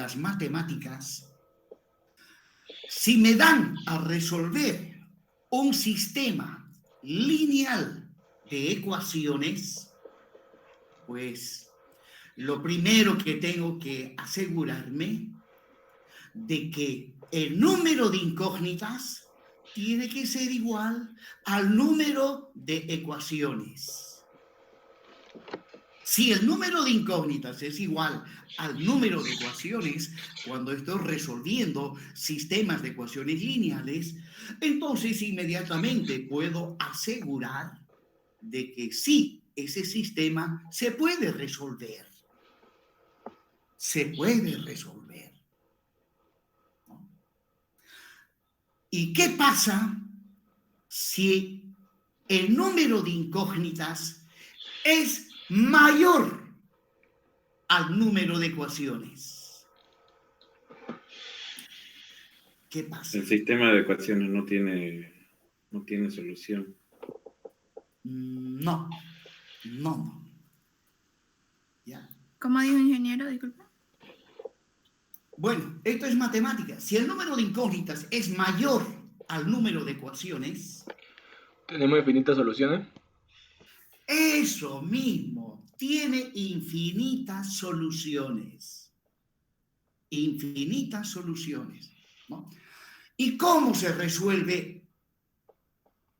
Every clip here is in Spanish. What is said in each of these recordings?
las matemáticas, si me dan a resolver un sistema lineal de ecuaciones, pues lo primero que tengo que asegurarme de que el número de incógnitas tiene que ser igual al número de ecuaciones. Si el número de incógnitas es igual al número de ecuaciones, cuando estoy resolviendo sistemas de ecuaciones lineales, entonces inmediatamente puedo asegurar de que sí, ese sistema se puede resolver. Se puede resolver. ¿No? ¿Y qué pasa si el número de incógnitas es mayor al número de ecuaciones? ¿Qué pasa? El sistema de ecuaciones no tiene solución. No. ¿Ya? ¿Cómo dijo ingeniero? Disculpa. Bueno, esto es matemática. Si el número de incógnitas es mayor al número de ecuaciones, ¿tenemos infinitas soluciones? eso mismo, tiene infinitas soluciones. Infinitas soluciones, ¿no? ¿Y cómo se resuelve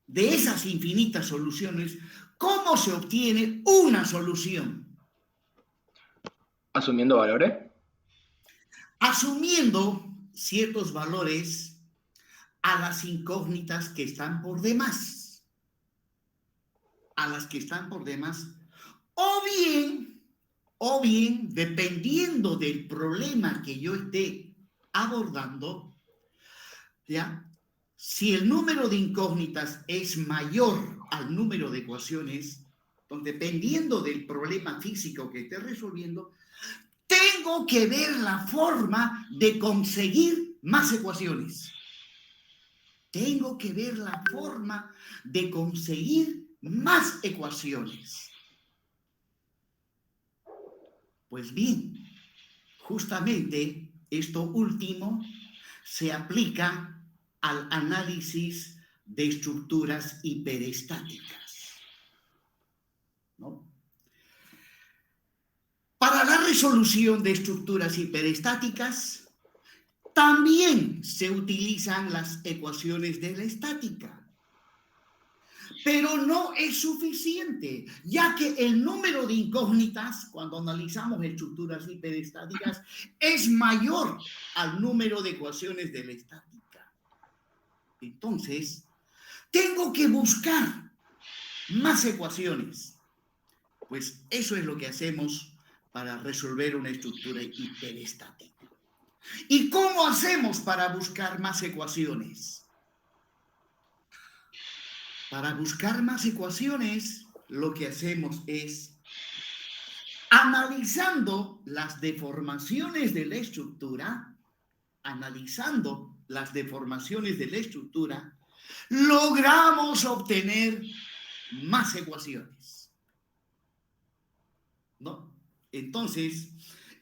de esas infinitas soluciones? ¿Cómo se obtiene una solución? ¿Asumiendo valores? Asumiendo ciertos valores a las incógnitas que están por demás. A las que están por demás. O bien, dependiendo del problema que yo esté abordando, ¿ya? Si el número de incógnitas es mayor al número de ecuaciones, entonces, dependiendo del problema físico que esté resolviendo, tengo que ver la forma de conseguir más ecuaciones. Tengo que ver la forma de conseguir más ecuaciones. Pues bien, justamente esto último se aplica al análisis de estructuras hiperestáticas, ¿no? Para la resolución de estructuras hiperestáticas también se utilizan las ecuaciones de la estática. Pero no es suficiente, ya que el número de incógnitas, cuando analizamos estructuras hiperestáticas, es mayor al número de ecuaciones de la estática. Entonces, tengo que buscar más ecuaciones. Pues eso es lo que hacemos para resolver una estructura hiperestática. ¿Y cómo hacemos para buscar más ecuaciones? Para buscar más ecuaciones, lo que hacemos es, analizando las deformaciones de la estructura, logramos obtener más ecuaciones, ¿no? Entonces,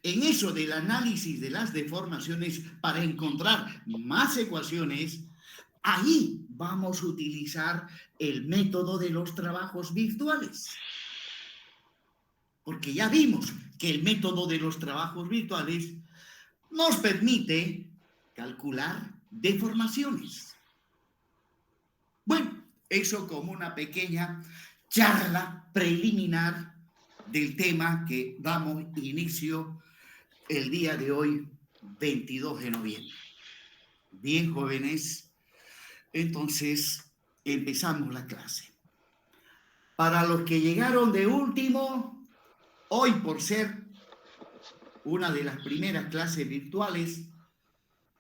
en eso del análisis de las deformaciones para encontrar más ecuaciones, ahí vamos a utilizar el método de los trabajos virtuales. Porque ya vimos que el método de los trabajos virtuales nos permite calcular deformaciones. Bueno, eso como una pequeña charla preliminar del tema que damos inicio el día de hoy, 22 de noviembre. Bien, jóvenes, entonces empezamos la clase. Para los que llegaron de último, hoy por ser una de las primeras clases virtuales,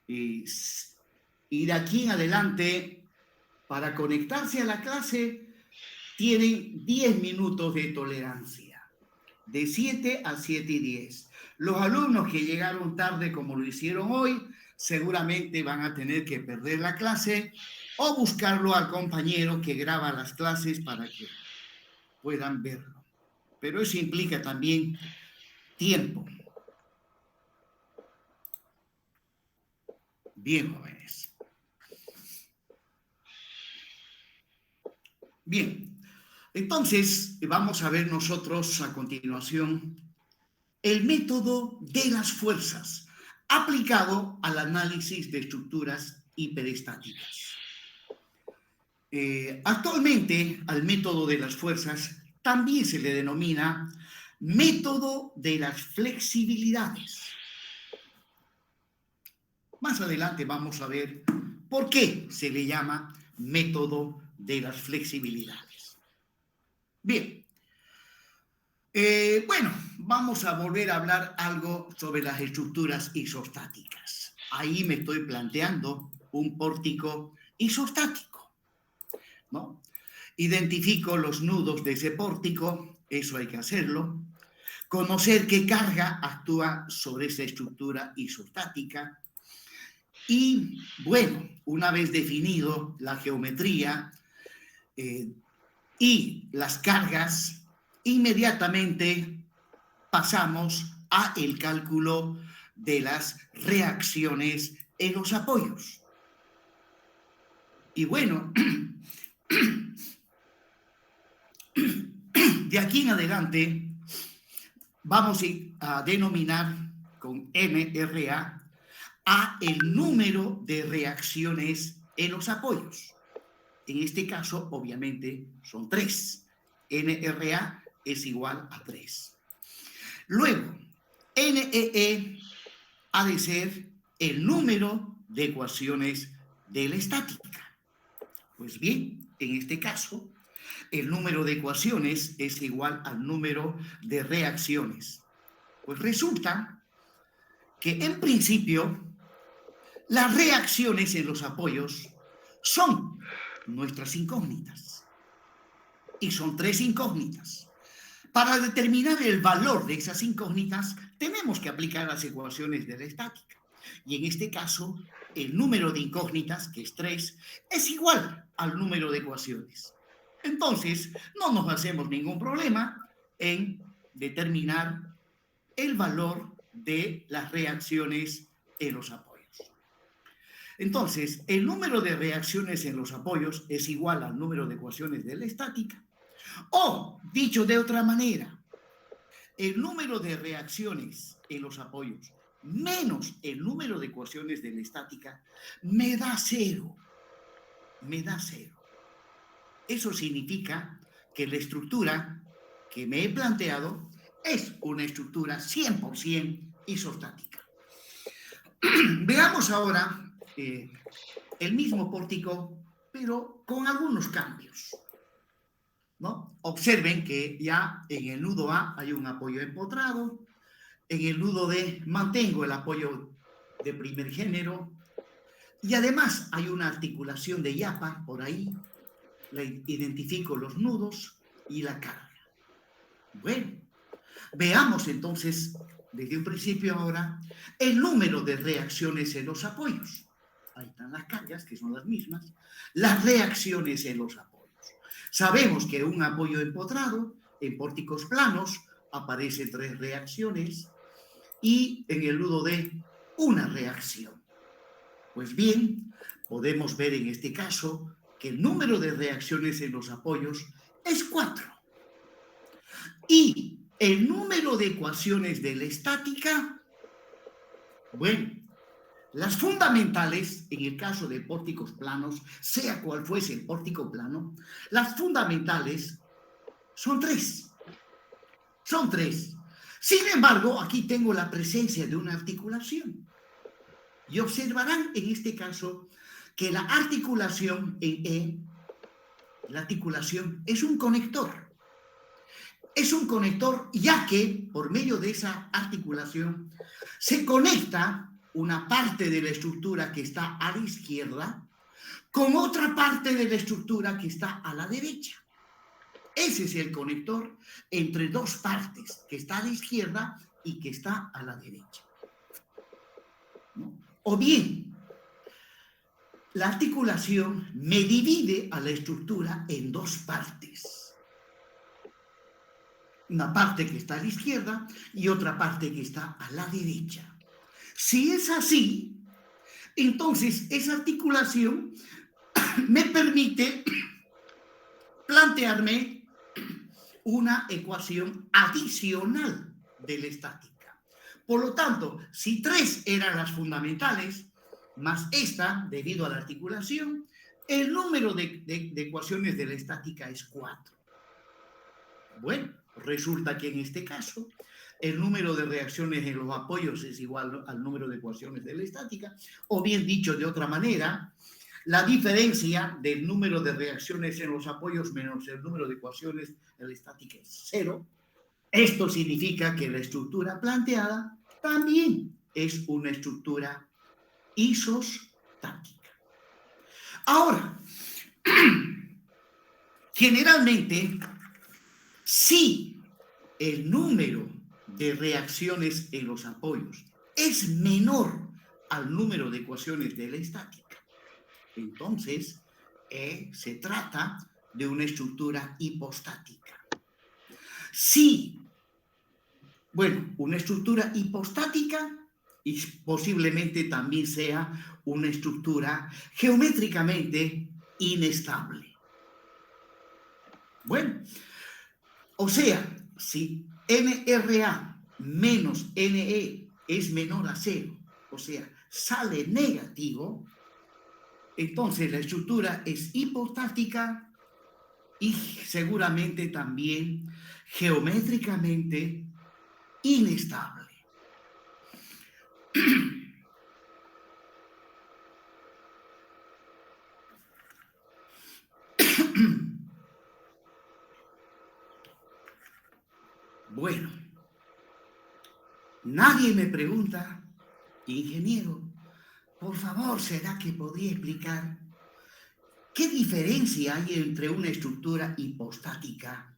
y de aquí en adelante, para conectarse a la clase, tienen 10 minutos de tolerancia, de 7 a 7:10. Los alumnos que llegaron tarde, como lo hicieron hoy, seguramente van a tener que perder la clase o buscarlo al compañero que graba las clases para que puedan verlo. Pero eso implica también tiempo. Bien, jóvenes. Bien. Entonces, vamos a ver nosotros a continuación el método de las fuerzas aplicado al análisis de estructuras hiperestáticas. Actualmente, al método de las fuerzas también se le denomina método de las flexibilidades. Más adelante vamos a ver por qué se le llama método de las flexibilidades. Bien. Bueno, vamos a volver a hablar algo sobre las estructuras isostáticas. Ahí me estoy planteando un pórtico isostático, ¿no? Identifico los nudos de ese pórtico, eso hay que hacerlo. Conocer qué carga actúa sobre esa estructura isostática. Y, bueno, una vez definido la geometría y las cargas, inmediatamente pasamos a el cálculo de las reacciones en los apoyos. Y bueno, de aquí en adelante vamos a denominar con NRA a el número de reacciones en los apoyos. En este caso, obviamente, son 3. NRA es igual a 3. Luego, NEE ha de ser el número de ecuaciones de la estática. Pues bien, en este caso, el número de ecuaciones es igual al número de reacciones. Pues resulta que, en principio, las reacciones en los apoyos son nuestras incógnitas. Y son 3 incógnitas. Para determinar el valor de esas incógnitas, tenemos que aplicar las ecuaciones de la estática. Y en este caso, el número de incógnitas, que es 3, es igual al número de ecuaciones. Entonces, no nos hacemos ningún problema en determinar el valor de las reacciones en los apoyos. Entonces, el número de reacciones en los apoyos es igual al número de ecuaciones de la estática. O, dicho de otra manera, el número de reacciones en los apoyos menos el número de ecuaciones de la estática me da 0. Me da 0. Eso significa que la estructura que me he planteado es una estructura 100% isostática. Veamos ahora el mismo pórtico, pero con algunos cambios, ¿no? Observen que ya en el nudo A hay un apoyo empotrado, en el nudo D mantengo el apoyo de primer género y además hay una articulación de yapa por ahí, identifico los nudos y la carga. Bueno, veamos entonces desde un principio ahora el número de reacciones en los apoyos. Ahí están las cargas, que son las mismas, las reacciones en los apoyos. Sabemos que un apoyo empotrado en pórticos planos aparecen 3 reacciones y en el nudo D una reacción. Pues bien, podemos ver en este caso que el número de reacciones en los apoyos es 4. Y el número de ecuaciones de la estática, bueno, las fundamentales, en el caso de pórticos planos, sea cual fuese el pórtico plano, las fundamentales son 3. Son 3. Sin embargo, aquí tengo la presencia de una articulación. Y observarán en este caso que la articulación en E, la articulación es un conector. Es un conector ya que por medio de esa articulación se conecta una parte de la estructura que está a la izquierda con otra parte de la estructura que está a la derecha. Ese es el conector entre 2 partes, que está a la izquierda y que está a la derecha, ¿no? O bien, la articulación me divide a la estructura en 2 partes. Una parte que está a la izquierda y otra parte que está a la derecha. Si es así, Entonces, esa articulación me permite plantearme una ecuación adicional de la estática. Por lo tanto, si 3 eran las fundamentales, más esta, debido a la articulación, el número de ecuaciones de la estática es 4. Bueno, resulta que en este caso, el número de reacciones en los apoyos es igual al número de ecuaciones de la estática, o bien dicho de otra manera, la diferencia del número de reacciones en los apoyos menos el número de ecuaciones en la estática es 0. Esto significa que la estructura planteada también es una estructura isostática. Ahora, generalmente, si el número de reacciones en los apoyos es menor al número de ecuaciones de la estática, entonces se trata de una estructura hipostática. Sí, bueno, una estructura hipostática y posiblemente también sea una estructura geométricamente inestable. Bueno, o sea, si NRA menos NE es menor a 0, o sea, sale negativo, entonces la estructura es hipostática y seguramente también geométricamente inestable. Bueno, nadie me pregunta, ingeniero, por favor, ¿será que podría explicar qué diferencia hay entre una estructura hipostática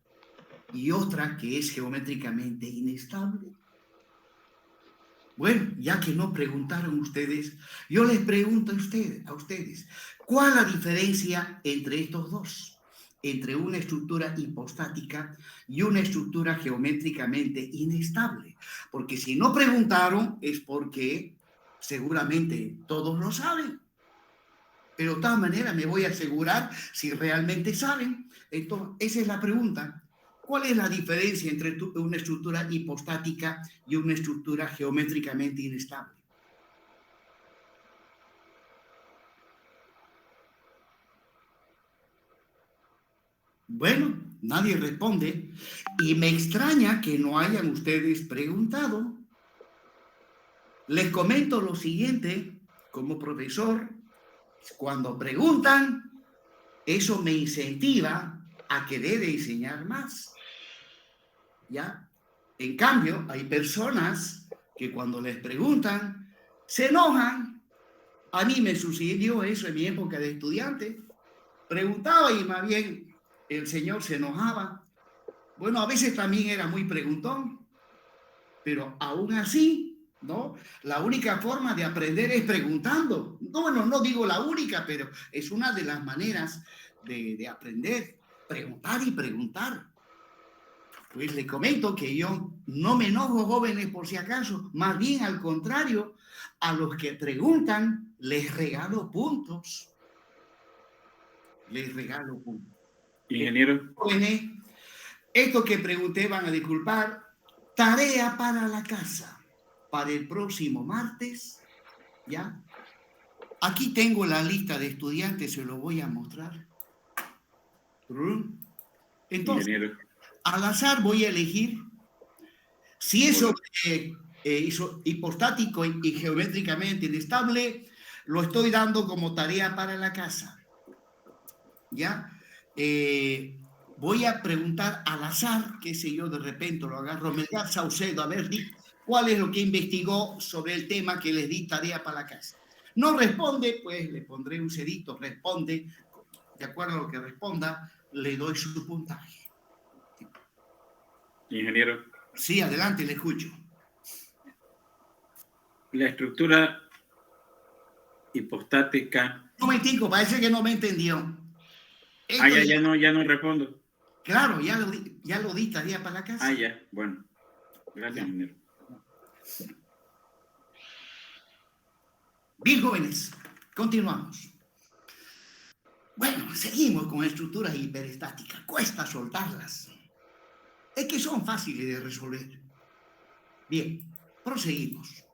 y otra que es geométricamente inestable? Bueno, ya que no preguntaron ustedes, yo les pregunto a ustedes, ¿cuál es la diferencia entre estos dos? Entre una estructura hipostática y una estructura geométricamente inestable. Porque si no preguntaron es porque seguramente todos lo saben. Pero de todas maneras me voy a asegurar si realmente saben. Entonces, esa es la pregunta. ¿Cuál es la diferencia entre una estructura hipostática y una estructura geométricamente inestable? Bueno, nadie responde y me extraña que no hayan ustedes preguntado. Les comento lo siguiente, como profesor, cuando preguntan, eso me incentiva a querer enseñar más. ¿Ya? En cambio, hay personas que cuando les preguntan, se enojan. A mí me sucedió eso en mi época de estudiante. Preguntaba y más bien el señor se enojaba. Bueno, a veces también era muy preguntón, pero aún así, ¿no? La única forma de aprender es preguntando. No, bueno, no digo la única, pero es una de las maneras de aprender, preguntar y preguntar. Pues le comento que yo no me enojo, jóvenes, por si acaso, más bien al contrario, a los que preguntan les regalo puntos. Les regalo puntos. Ingeniero. Jóvenes, esto que pregunté van a disculpar, tarea para la casa, para el próximo martes, ¿ya? Aquí tengo la lista de estudiantes, se lo voy a mostrar. Entonces, Ingeniero. al azar voy a elegir si es hipostático y geométricamente inestable, lo estoy dando como tarea para la casa. ¿Ya? Voy a preguntar al azar, qué sé yo, de repente lo agarro, Melgar Saucedo, a ver, ¿cuál es lo que investigó sobre el tema que les di tarea para la casa? No responde, pues le pondré un cedito, responde, de acuerdo a lo que responda, le doy su puntaje. Ingeniero. Sí, adelante, le escucho. La estructura hipostática. Un momentico, parece que no me entendió. Ya no respondo. Claro, ya lo di tarea para la casa. Ya, bueno. Gracias, ingeniero. Bien, jóvenes, continuamos. Bueno, seguimos con estructuras hiperestáticas. Cuesta soltarlas. Es que son fáciles de resolver. Bien, proseguimos.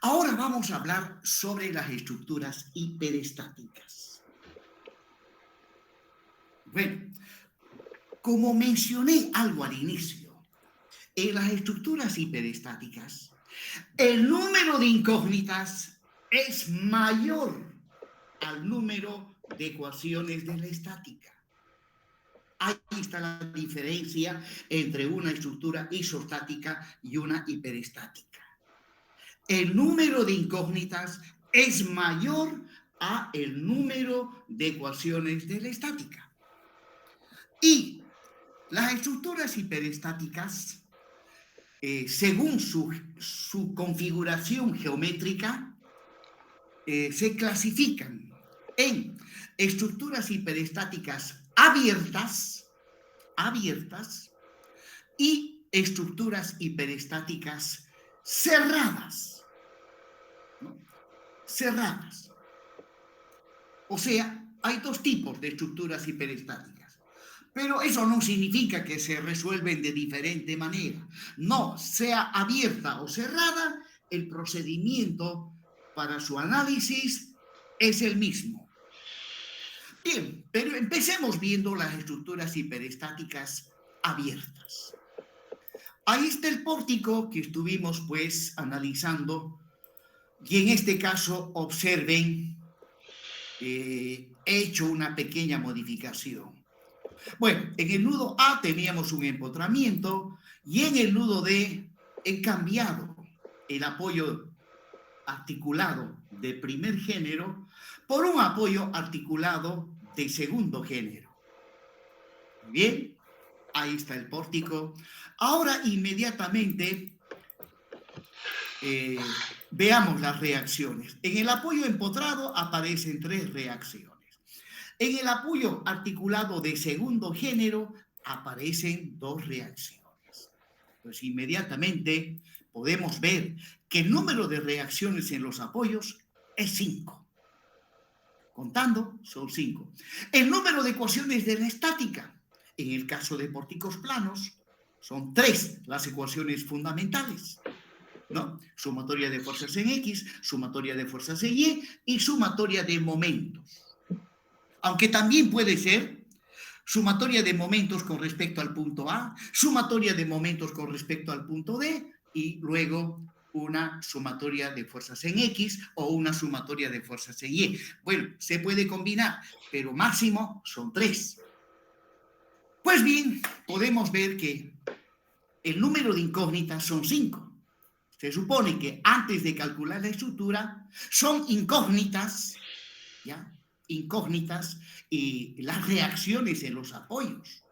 Ahora vamos a hablar sobre las estructuras hiperestáticas. Bueno, como mencioné algo al inicio, en las estructuras hiperestáticas, el número de incógnitas es mayor al número de ecuaciones de la estática. Ahí está la diferencia entre una estructura isostática y una hiperestática. El número de incógnitas es mayor a el número de ecuaciones de la estática. Y las estructuras hiperestáticas, según su configuración geométrica, se clasifican en estructuras hiperestáticas abiertas y estructuras hiperestáticas cerradas, ¿no? Cerradas. O sea, hay dos tipos de estructuras hiperestáticas, pero eso no significa que se resuelven de diferente manera. No, sea abierta o cerrada, el procedimiento para su análisis es el mismo. Bien, pero empecemos viendo las estructuras hiperestáticas abiertas. Ahí está el pórtico que estuvimos pues analizando y en este caso observen, he hecho una pequeña modificación. Bueno, en el nudo A teníamos un empotramiento y en el nudo D he cambiado el apoyo articulado de primer género por un apoyo articulado de segundo género. Bien, ahí está el pórtico. Ahora inmediatamente veamos las reacciones. En el apoyo empotrado aparecen 3 reacciones. En el apoyo articulado de segundo género aparecen 2 reacciones. Pues inmediatamente podemos ver que el número de reacciones en los apoyos es 5. Contando, son 5. El número de ecuaciones de la estática, en el caso de pórticos planos, son 3 las ecuaciones fundamentales, ¿no? Sumatoria de fuerzas en X, sumatoria de fuerzas en Y y sumatoria de momentos. Aunque también puede ser sumatoria de momentos con respecto al punto A, sumatoria de momentos con respecto al punto D y luego una sumatoria de fuerzas en X o una sumatoria de fuerzas en Y. Bueno, se puede combinar, pero máximo son 3. Pues bien, podemos ver que el número de incógnitas son 5. Se supone que antes de calcular la estructura son incógnitas, ¿ya? Incógnitas y las reacciones en los apoyos.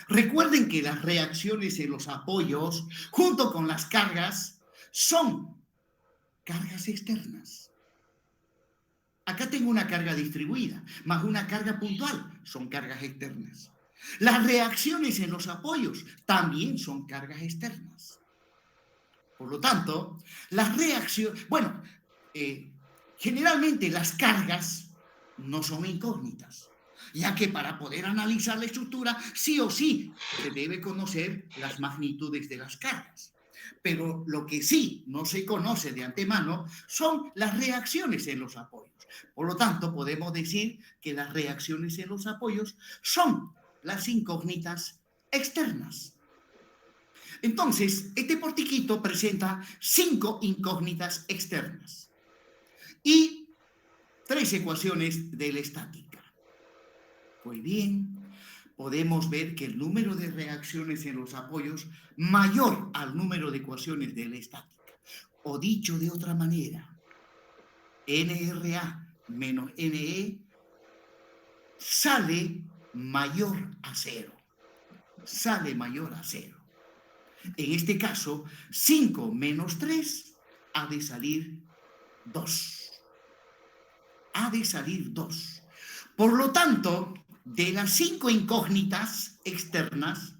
Recuerden que las reacciones en los apoyos, junto con las cargas, son cargas externas. Acá tengo una carga distribuida, más una carga puntual, son cargas externas. Las reacciones en los apoyos también son cargas externas. Por lo tanto, las reacciones, bueno, generalmente las cargas no son incógnitas, ya que para poder analizar la estructura, sí o sí, se debe conocer las magnitudes de las cargas. Pero lo que sí no se conoce de antemano son las reacciones en los apoyos. Por lo tanto, podemos decir que las reacciones en los apoyos son las incógnitas externas. Entonces, este portiquito presenta 5 incógnitas externas y 3 ecuaciones de la estática. Pues bien, podemos ver que el número de reacciones en los apoyos mayor al número de ecuaciones de la estática. O dicho de otra manera, NRA menos NE sale mayor a 0. Sale mayor a 0. En este caso, 5 menos 3 ha de salir 2. Ha de salir 2. Por lo tanto, de las 5 incógnitas externas,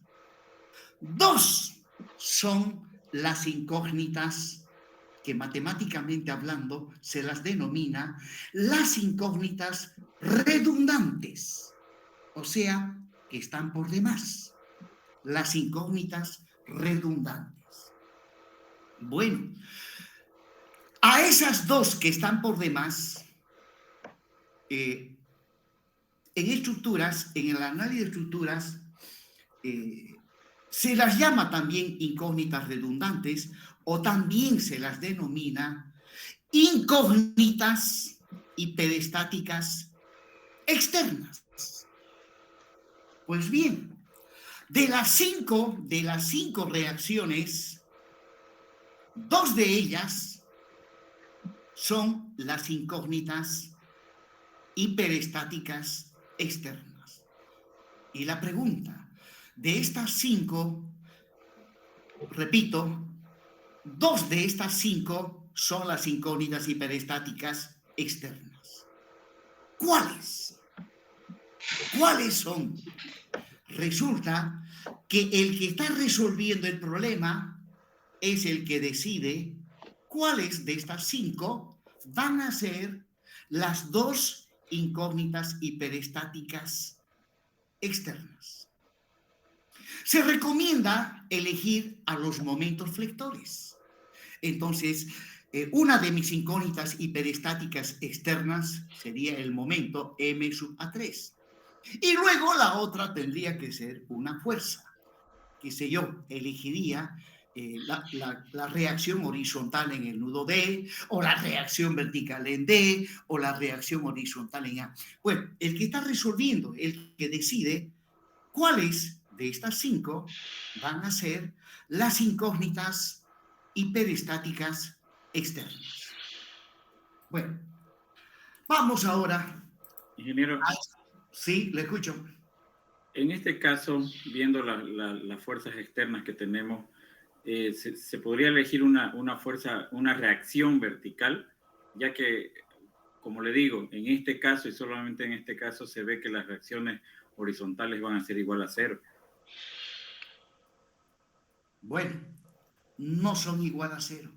2 son las incógnitas que matemáticamente hablando se las denomina las incógnitas redundantes, o sea, que están por demás, las incógnitas redundantes. Bueno, a esas dos que están por demás, en estructuras, en el análisis de estructuras, se las llama también incógnitas redundantes o también se las denomina incógnitas hiperestáticas externas. Pues bien, de las cinco reacciones, dos de ellas son las incógnitas hiperestáticas externas. Y la pregunta, de estas cinco, repito, dos de estas cinco son las incógnitas hiperestáticas externas. ¿Cuáles? ¿Cuáles son? Resulta que el que está resolviendo el problema es el que decide cuáles de estas cinco van a ser las dos incógnitas hiperestáticas externas. Se recomienda elegir a los momentos flectores. Entonces, una de mis incógnitas hiperestáticas externas sería el momento m sub a3. Y luego la otra tendría que ser una fuerza. Qué sé yo, elegiría la reacción horizontal en el nudo D, o la reacción vertical en D, o la reacción horizontal en A. Bueno, el que está resolviendo, el que decide cuáles de estas cinco van a ser las incógnitas hiperestáticas externas. Bueno, vamos ahora. Ingeniero, Sí, le escucho. en este caso, viendo las fuerzas externas que tenemos, se podría elegir una fuerza, una reacción vertical, ya que, como le digo, en este caso y solamente en este caso se ve que las reacciones horizontales van a ser igual a 0. Bueno, no son igual a 0.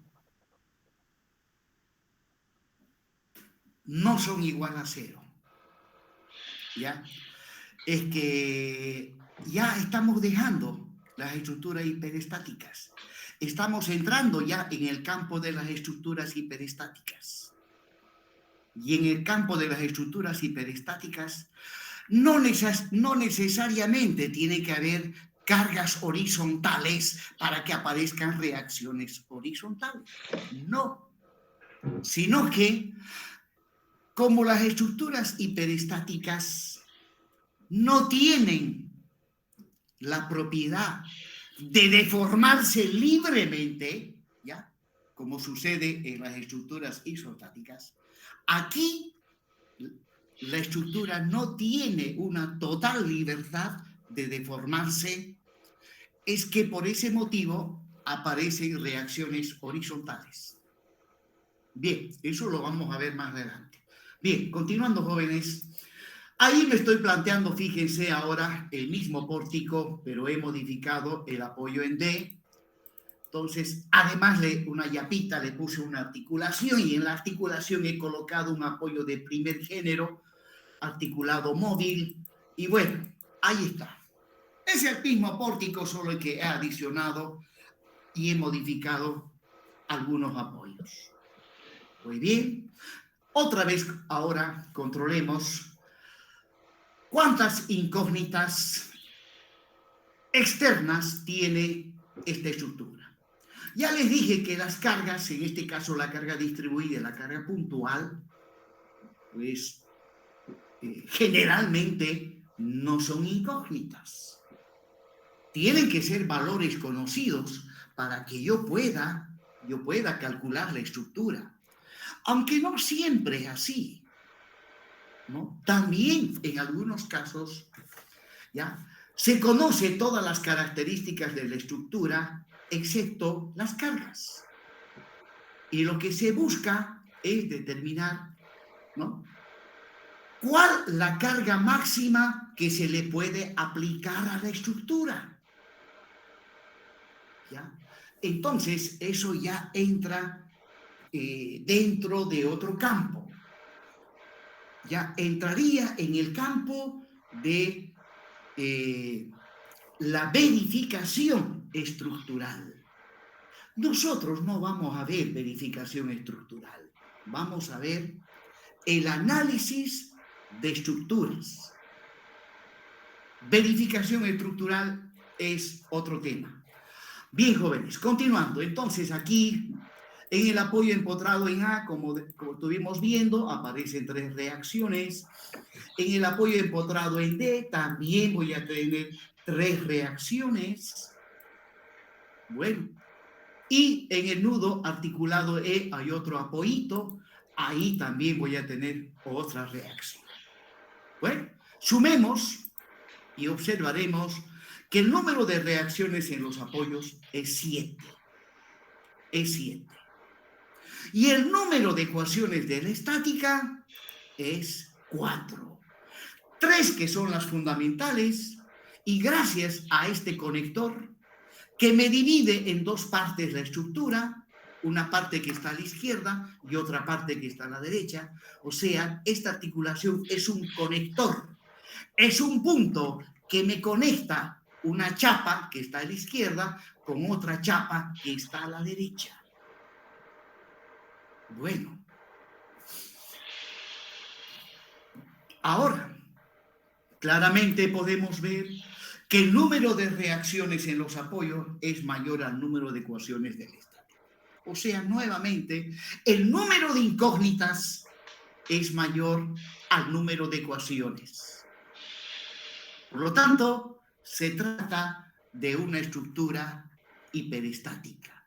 No son igual a 0. ¿Ya? Es que ya estamos dejando las estructuras hiperestáticas. Estamos entrando ya en el campo de las estructuras hiperestáticas. Y en el campo de las estructuras hiperestáticas no necesariamente tiene que haber cargas horizontales para que aparezcan reacciones horizontales. No, sino que como las estructuras hiperestáticas no tienen la propiedad de deformarse libremente, ¿ya? Como sucede en las estructuras isostáticas, aquí la estructura no tiene una total libertad de deformarse, es que por ese motivo aparecen reacciones horizontales. Bien, eso lo vamos a ver más adelante. Bien, continuando, jóvenes. Ahí me estoy planteando, fíjense ahora, el mismo pórtico, pero he modificado el apoyo en D. Entonces, además, una yapita, le puse una articulación y en la articulación he colocado un apoyo de primer género, articulado móvil. Y bueno, ahí está. Es el mismo pórtico, solo que he adicionado y he modificado algunos apoyos. Muy bien. Otra vez, ahora, controlemos cuántas incógnitas externas tiene esta estructura. Ya les dije que las cargas, en este caso la carga distribuida y la carga puntual, pues generalmente no son incógnitas. Tienen que ser valores conocidos para que yo pueda calcular la estructura. Aunque no siempre es así, ¿no? También en algunos casos, ¿ya? Se conoce todas las características de la estructura, excepto las cargas. Y lo que se busca es determinar, ¿no?, ¿cuál la carga máxima que se le puede aplicar a la estructura? ¿Ya? Entonces, eso ya entra dentro de otro campo. Ya entraría en el campo de la verificación estructural. Nosotros no vamos a ver verificación estructural, vamos a ver el análisis de estructuras. Verificación estructural es otro tema. Bien, jóvenes, continuando. Entonces, aquí, en el apoyo empotrado en A, como estuvimos viendo, aparecen 3 reacciones. En el apoyo empotrado en D, también voy a tener 3 reacciones. Bueno, y en el nudo articulado E hay otro apoyito. Ahí también voy a tener otra reacción. Bueno, sumemos y observaremos que el número de reacciones en los apoyos es 7. Es 7. Y el número de ecuaciones de la estática es 4. 3 que son las fundamentales, y gracias a este conector que me divide en 2 partes la estructura, una parte que está a la izquierda y otra parte que está a la derecha. O sea, esta articulación es un conector, es un punto que me conecta una chapa que está a la izquierda con otra chapa que está a la derecha. Bueno, ahora claramente podemos ver que el número de reacciones en los apoyos es mayor al número de ecuaciones del estático. O sea, nuevamente, el número de incógnitas es mayor al número de ecuaciones. Por lo tanto, se trata de una estructura hiperestática.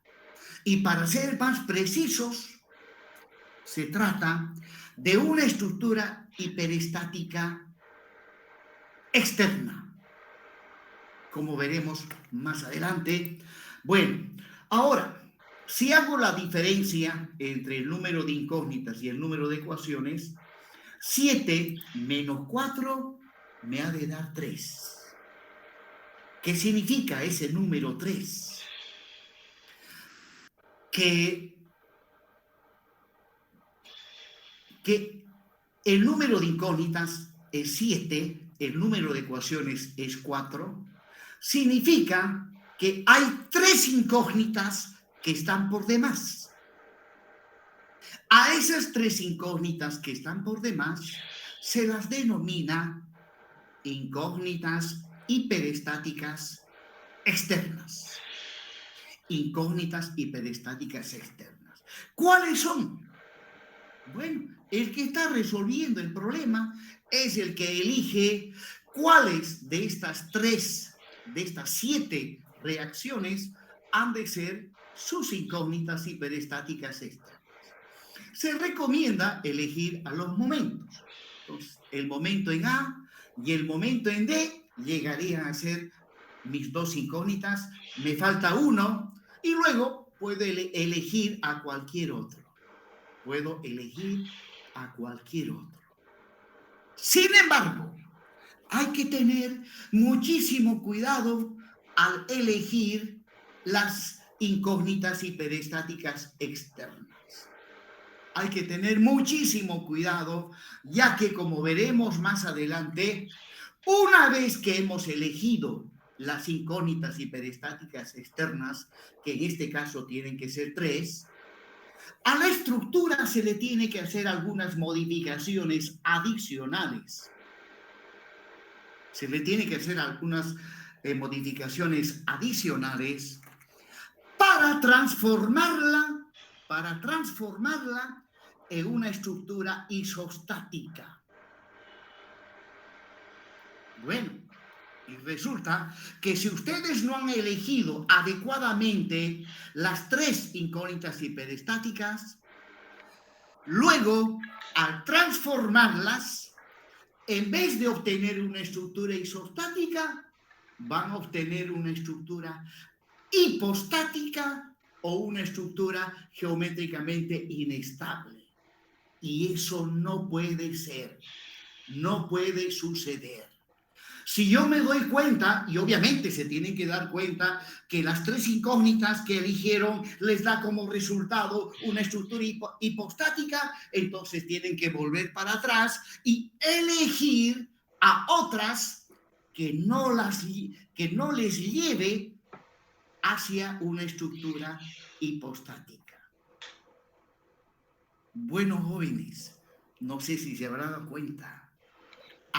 Y para ser más precisos, se trata de una estructura hiperestática externa, como veremos más adelante. Bueno, ahora, si hago la diferencia entre el número de incógnitas y el número de ecuaciones, 7 menos 4 me ha de dar 3. ¿Qué significa ese número 3? Que el número de incógnitas es 7, el número de ecuaciones es 4, significa que hay 3 incógnitas que están por demás. A esas 3 incógnitas que están por demás se las denomina incógnitas hiperestáticas externas. Incógnitas hiperestáticas externas. ¿Cuáles son? Bueno, el que está resolviendo el problema es el que elige cuáles de estas 7 reacciones han de ser sus incógnitas hiperestáticas externas. Se recomienda elegir a los momentos. Entonces, el momento en A y el momento en D llegarían a ser mis 2 incógnitas. Me falta uno y luego puedo elegir a cualquier otro. Puedo elegir a cualquier otro. Sin embargo, hay que tener muchísimo cuidado al elegir las incógnitas hiperestáticas externas. Hay que tener muchísimo cuidado, ya que, como veremos más adelante, una vez que hemos elegido las incógnitas hiperestáticas externas, que en este caso tienen que ser 3, a la estructura se le tiene que hacer algunas modificaciones adicionales. Se le tiene que hacer algunas modificaciones adicionales para transformarla en una estructura isostática. Bueno, y resulta que si ustedes no han elegido adecuadamente las 3 incógnitas hiperestáticas, luego, al transformarlas, en vez de obtener una estructura isostática, van a obtener una estructura hipostática o una estructura geométricamente inestable. Y eso no puede ser, no puede suceder. Si yo me doy cuenta, y obviamente se tienen que dar cuenta que las tres incógnitas que eligieron les da como resultado una estructura hipostática, entonces tienen que volver para atrás y elegir a otras que no les lleve hacia una estructura hipostática. Bueno, jóvenes, no sé si se habrán dado cuenta.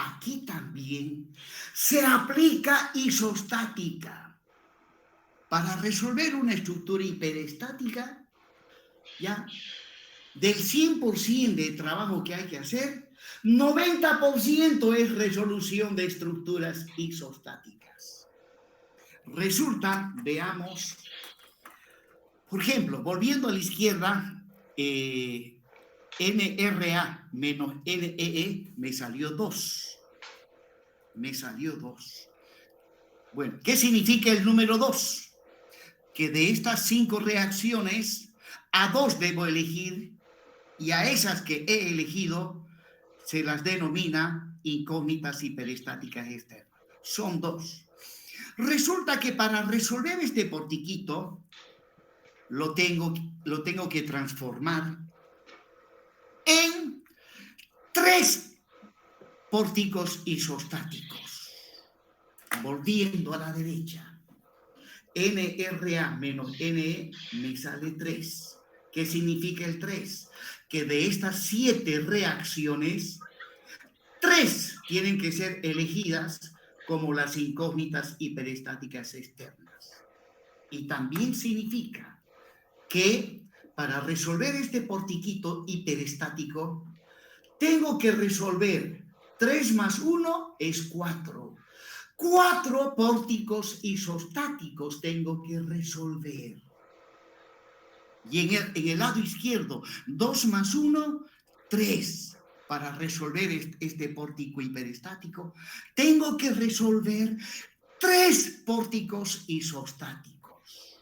Aquí también se aplica isostática. Para resolver una estructura hiperestática, ya, del 100% de trabajo que hay que hacer, 90% es resolución de estructuras isostáticas. Resulta, veamos, por ejemplo, volviendo a la izquierda, NRA menos NEE me salió 2. Me salió 2. Bueno, ¿qué significa el número 2? Que de estas 5 reacciones, a 2 debo elegir y a esas que he elegido se las denomina incógnitas hiperestáticas externas. Son 2. Resulta que para resolver este portiquito lo tengo que transformar en 3 pórticos isostáticos. Volviendo a la derecha, NRA menos NE me sale 3. ¿Qué significa el 3? Que de estas 7 reacciones, 3 tienen que ser elegidas como las incógnitas hiperestáticas externas. Y también significa que para resolver este portiquito hiperestático, tengo que resolver 3 más 1 es 4. 4 pórticos isostáticos tengo que resolver. Y en el lado izquierdo, 2 más 1, 3. Para resolver este pórtico hiperestático, tengo que resolver 3 pórticos isostáticos.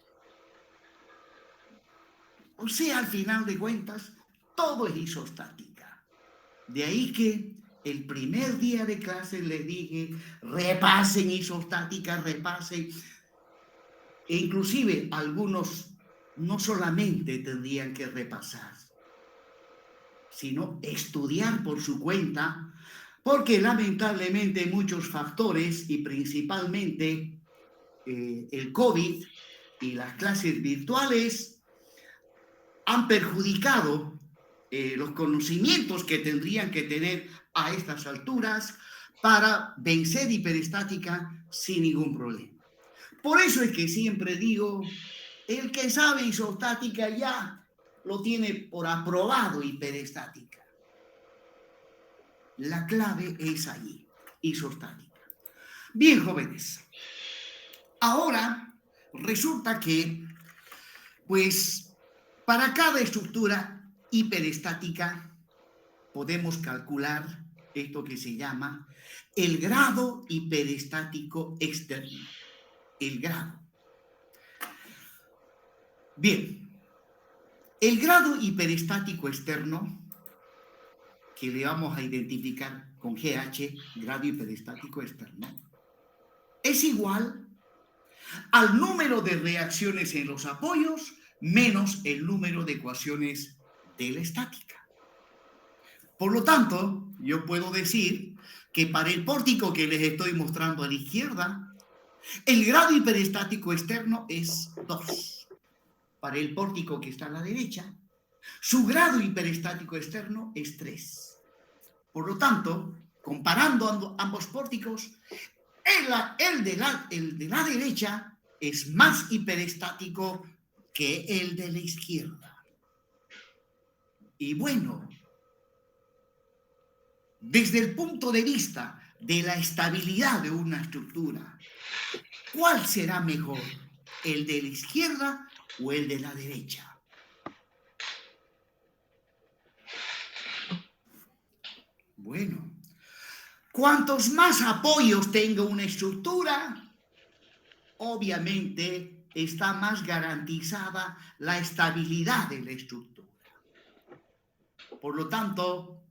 O sea, al final de cuentas, todo es isostática. De ahí que el primer día de clase les dije, repasen isostática, repasen. E inclusive algunos no solamente tendrían que repasar, sino estudiar por su cuenta, porque lamentablemente muchos factores, y principalmente el COVID y las clases virtuales, han perjudicado los conocimientos que tendrían que tener a estas alturas para vencer hiperestática sin ningún problema. Por eso es que siempre digo, el que sabe isostática ya lo tiene por aprobado hiperestática. La clave es allí, isostática. Bien, jóvenes. Ahora resulta que, pues, para cada estructura hiperestática podemos calcular esto que se llama el grado hiperestático externo. El grado. Bien, el grado hiperestático externo, que le vamos a identificar con GH, grado hiperestático externo, es igual al número de reacciones en los apoyos menos el número de ecuaciones de la estática. Por lo tanto, yo puedo decir que para el pórtico que les estoy mostrando a la izquierda, el grado hiperestático externo es 2. Para el pórtico que está a la derecha, su grado hiperestático externo es 3. Por lo tanto, comparando ambos pórticos, el de la derecha es más hiperestático que el de la izquierda. Y bueno, desde el punto de vista de la estabilidad de una estructura, ¿cuál será mejor? ¿El de la izquierda o el de la derecha? Bueno, cuantos más apoyos tenga una estructura, obviamente está más garantizada la estabilidad de la estructura. Por lo tanto,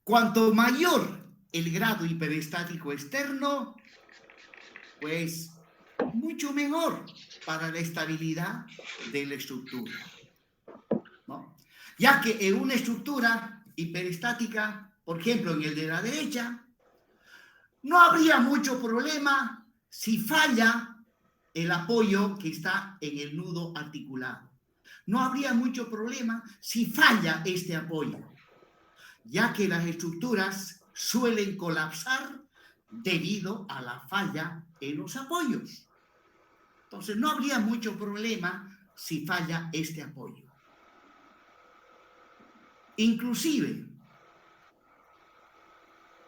cuanto mayor el grado hiperestático externo, pues mucho mejor para la estabilidad de la estructura, ¿no? Ya que en una estructura hiperestática, por ejemplo, en el de la derecha, no habría mucho problema si falla el apoyo que está en el nudo articulado. No habría mucho problema si falla este apoyo, ya que las estructuras suelen colapsar debido a la falla en los apoyos. Entonces, no habría mucho problema si falla este apoyo. Inclusive,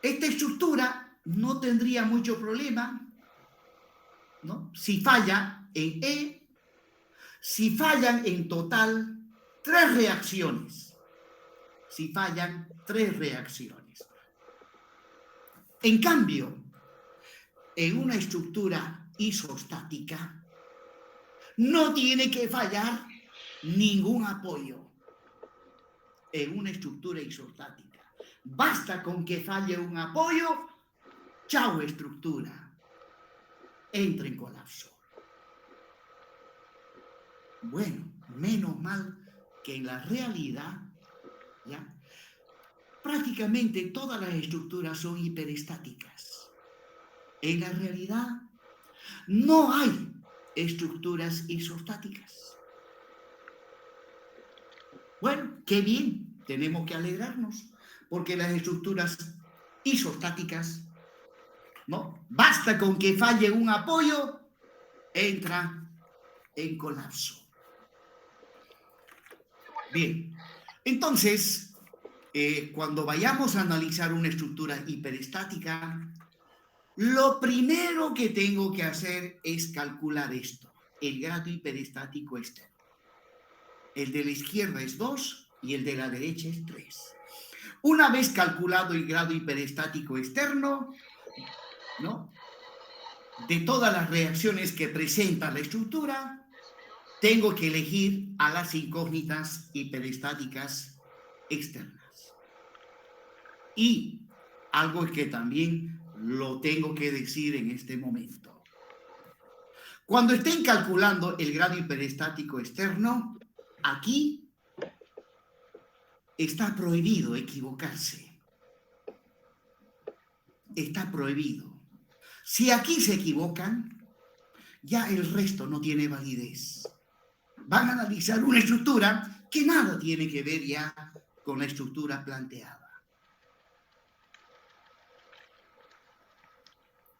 esta estructura no tendría mucho problema, ¿no? Si falla en E, si fallan en total 3 reacciones. Si fallan 3 reacciones. En cambio, en una estructura isostática, no tiene que fallar ningún apoyo. En una estructura isostática, basta con que falle un apoyo, chao estructura, entra en colapso. Bueno, menos mal que en la realidad, ¿ya?, prácticamente todas las estructuras son hiperestáticas. En la realidad no hay estructuras isostáticas. Bueno, qué bien, tenemos que alegrarnos, porque las estructuras isostáticas, ¿no?, basta con que falle un apoyo, entra en colapso. Bien, entonces, cuando vayamos a analizar una estructura hiperestática, lo primero que tengo que hacer es calcular esto, el grado hiperestático externo. El de la izquierda es 2 y el de la derecha es 3. Una vez calculado el grado hiperestático externo, ¿no?, de todas las reacciones que presenta la estructura, tengo que elegir a las incógnitas hiperestáticas externas. Y algo que también lo tengo que decir en este momento. Cuando estén calculando el grado hiperestático externo, aquí está prohibido equivocarse. Está prohibido. Si aquí se equivocan, ya el resto no tiene validez. Van a analizar una estructura que nada tiene que ver ya con la estructura planteada.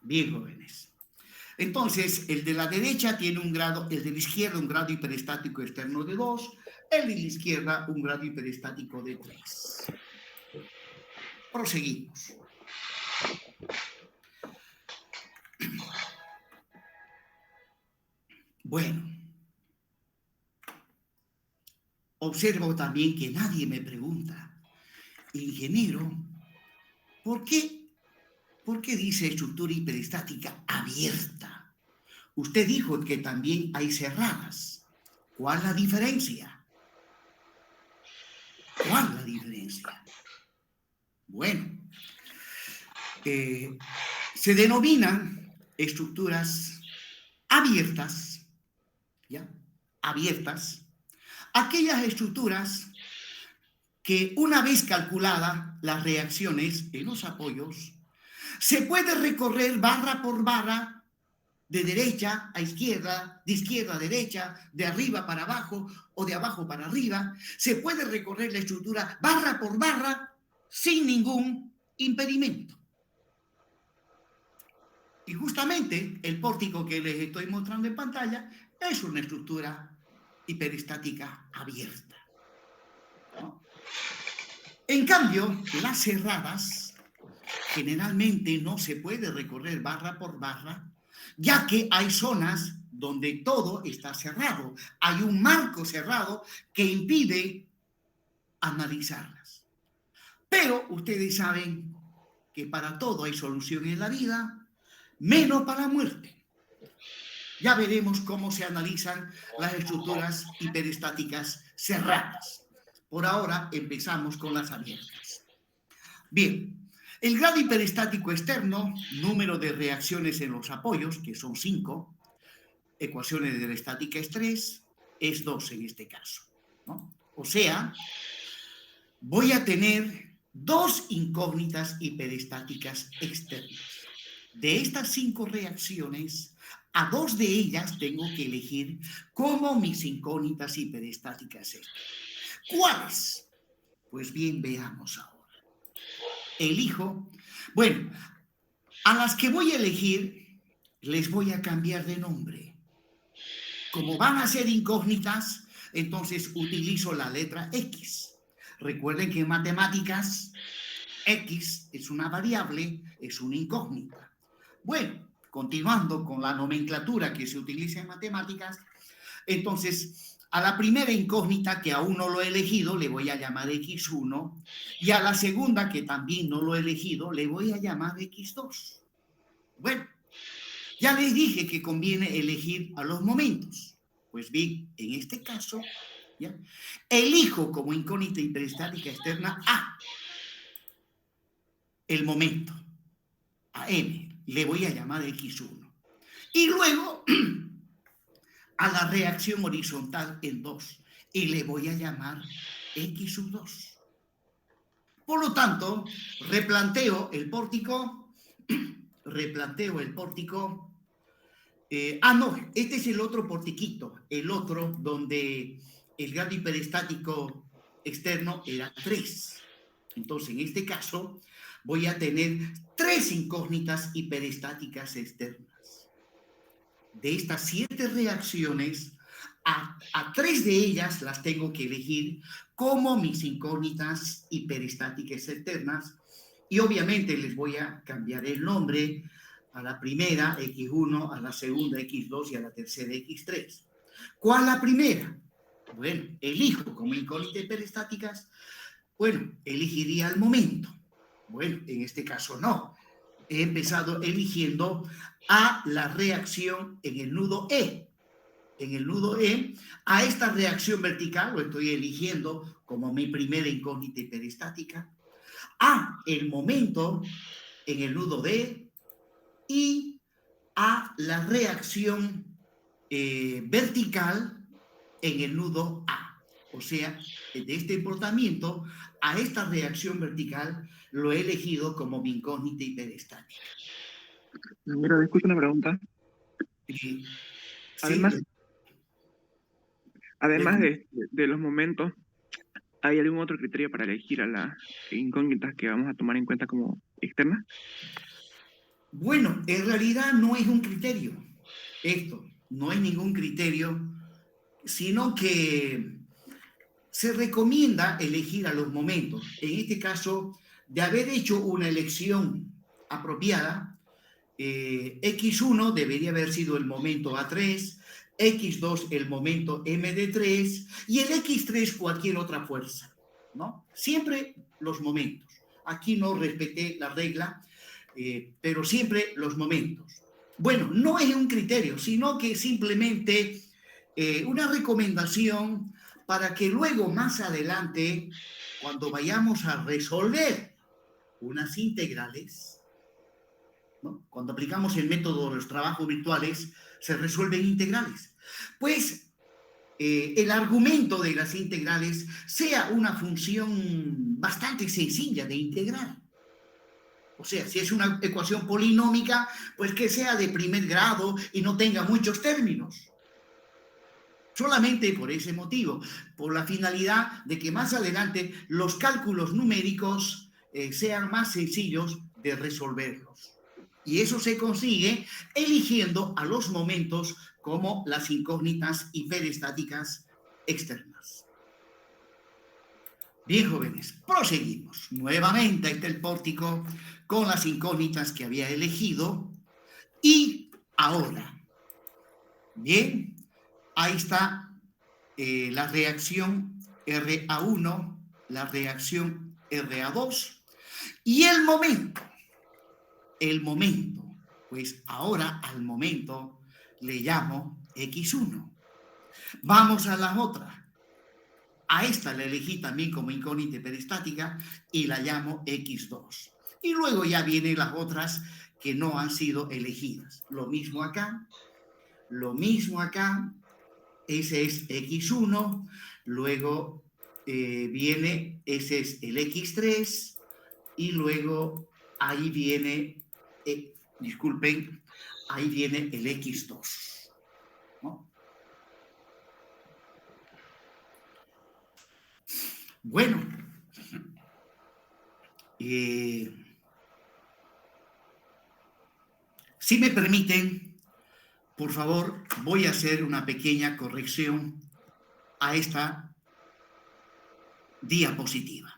Bien, jóvenes. Entonces, el de la derecha tiene un grado, el de la izquierda un grado hiperestático externo de 2, el de la izquierda un grado hiperestático de 3. Proseguimos. Bueno, observo también que nadie me pregunta, ingeniero, ¿por qué dice estructura hiperestática abierta? Usted dijo que también hay cerradas. ¿Cuál es la diferencia? ¿Cuál es la diferencia? Bueno, se denominan estructuras abiertas, ¿ya? Abiertas, aquellas estructuras que una vez calculadas las reacciones en los apoyos, se puede recorrer barra por barra, de derecha a izquierda, de izquierda a derecha, de arriba para abajo o de abajo para arriba. Se puede recorrer la estructura barra por barra sin ningún impedimento. Y justamente el pórtico que les estoy mostrando en pantalla es una estructura hiperestática abierta, ¿no? En cambio, las cerradas generalmente no se puede recorrer barra por barra, ya que hay zonas donde todo está cerrado. Hay un marco cerrado que impide analizarlas. Pero ustedes saben que para todo hay solución en la vida, menos para la muerte. Ya veremos cómo se analizan las estructuras hiperestáticas cerradas. Por ahora empezamos con las abiertas. Bien, El grado hiperestático externo, número de reacciones en los apoyos, que son 5, ecuaciones de la estática estrés, es 2 en este caso, ¿no? O sea, voy a tener 2 incógnitas hiperestáticas externas. De estas 5 reacciones, a 2 de ellas tengo que elegir como mis incógnitas hiperestáticas externas. ¿Cuáles? Pues bien, veamos ahora. Elijo, bueno, a las que voy a elegir les voy a cambiar de nombre. Como van a ser incógnitas, entonces utilizo la letra X. Recuerden que en matemáticas X es una variable, es una incógnita. Bueno, continuando con la nomenclatura que se utiliza en matemáticas, entonces a la primera incógnita que aún no lo he elegido le voy a llamar X1 y a la segunda que también no lo he elegido le voy a llamar X2. Bueno, ya les dije que conviene elegir a los momentos. Pues bien, en este caso, ¿ya? Elijo como incógnita hiperestática externa A, el momento, a M, le voy a llamar X1. Y luego a la reacción horizontal en 2, y le voy a llamar X2. Por lo tanto, replanteo el pórtico. No, este es el otro portiquito, el otro donde el grado hiperestático externo era 3. Entonces, en este caso, voy a tener 3 incógnitas hiperestáticas externas. De estas 7 reacciones, a 3 de ellas las tengo que elegir como mis incógnitas hiperestáticas externas y obviamente les voy a cambiar el nombre a la primera X1, a la segunda X2 y a la tercera X3. ¿Cuál la primera? Bueno, elijo como incógnitas hiperestáticas, bueno, elegiría el momento. Bueno, en este caso no. He empezado eligiendo a la reacción en el nudo E. En el nudo E, a esta reacción vertical lo estoy eligiendo como mi primera incógnita hiperestática. A el momento en el nudo D y a la reacción vertical en el nudo A. O sea, de este emplotamiento a esta reacción vertical lo he elegido como mi incógnita hiperestática. Mira, disculpe una pregunta. Sí, Además, además de, de los momentos, ¿hay algún otro criterio para elegir a las incógnitas que vamos a tomar en cuenta como externas? bueno, en realidad no es un criterio. Esto no es ningún criterio, sino que se recomienda elegir a los momentos. En este caso, de haber hecho una elección apropiada, X1 debería haber sido el momento A3, X2 el momento MD3 y el X3 cualquier otra fuerza, ¿no? Siempre los momentos. Aquí no respeté la regla, pero siempre los momentos. Bueno, no es un criterio, sino que simplemente una recomendación para que luego más adelante, cuando vayamos a resolver unas integrales, ¿no? Cuando aplicamos el método de los trabajos virtuales, se resuelven integrales. Pues el argumento de las integrales sea una función bastante sencilla de integrar. O sea, si es una ecuación polinómica, pues que sea de primer grado y no tenga muchos términos. Solamente por ese motivo, por la finalidad de que más adelante los cálculos numéricos sean más sencillos de resolverlos. Y eso se consigue eligiendo a los momentos como las incógnitas hiperestáticas externas. Bien, jóvenes, proseguimos. Nuevamente ahí está el pórtico con las incógnitas que había elegido. Y ahora, bien, ahí está la reacción RA1, la reacción RA2 y el momento. El momento, pues ahora al momento le llamo X1. Vamos a la otra. A esta la elegí también como incógnita hiperestática y la llamo X2. Y luego ya vienen las otras que no han sido elegidas. Lo mismo acá, ese es X1, luego viene, ese es el X3, y luego ahí viene, disculpen, ahí viene el X2, ¿no? Bueno, si me permiten, por favor, voy a hacer una pequeña corrección a esta diapositiva.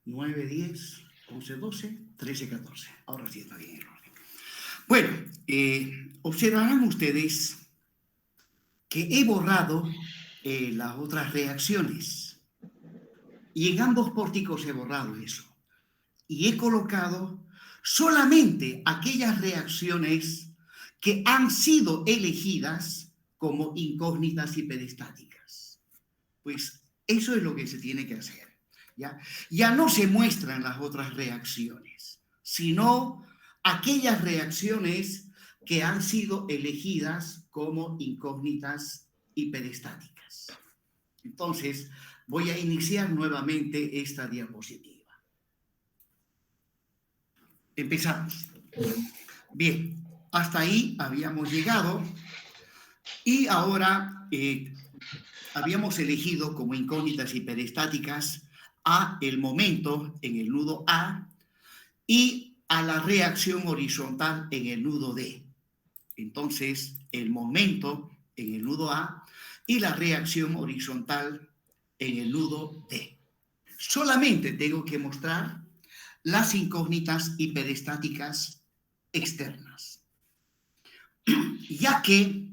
Nueve, 10, 11, 12, 13, 14. Ahora sí está bien el orden. Bueno, observarán ustedes que he borrado las otras reacciones. Y en ambos pórticos he borrado eso. Y he colocado solamente aquellas reacciones que han sido elegidas como incógnitas y peristáticas. Pues eso es lo que se tiene que hacer. Ya no se muestran las otras reacciones, sino aquellas reacciones que han sido elegidas como incógnitas y peristáticas. Entonces, voy a iniciar nuevamente esta diapositiva. Empezamos. Bien, hasta ahí habíamos llegado y ahora habíamos elegido como incógnitas y peristáticas a el momento en el nudo A y a la reacción horizontal en el nudo D. Entonces, el momento en el nudo A y la reacción horizontal en el nudo D. Solamente tengo que mostrar las incógnitas y peristáticas externas. Ya que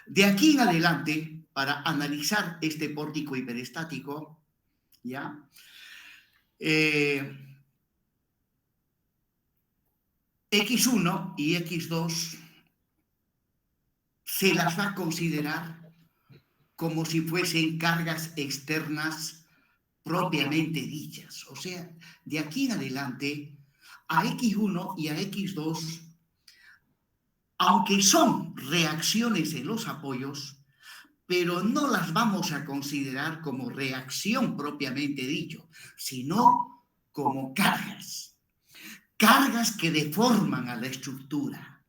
de aquí en adelante, para analizar este pórtico hiperestático, ¿ya? X1 y X2 se las va a considerar como si fuesen cargas externas propiamente dichas. O sea, de aquí en adelante, a X1 y a X2, aunque son reacciones en los apoyos, pero no las vamos a considerar como reacción propiamente dicho, sino como cargas. Cargas que deforman a la estructura.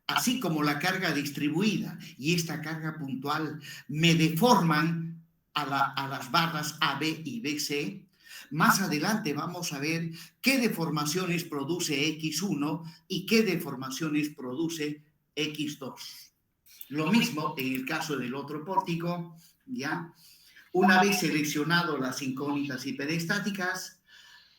Así como la carga distribuida y esta carga puntual me deforman a las barras AB y BC, más adelante vamos a ver qué deformaciones produce X1 y qué deformaciones produce X2. Lo mismo en el caso del otro pórtico, ¿ya? Una vez seleccionado las incógnitas hiperestáticas,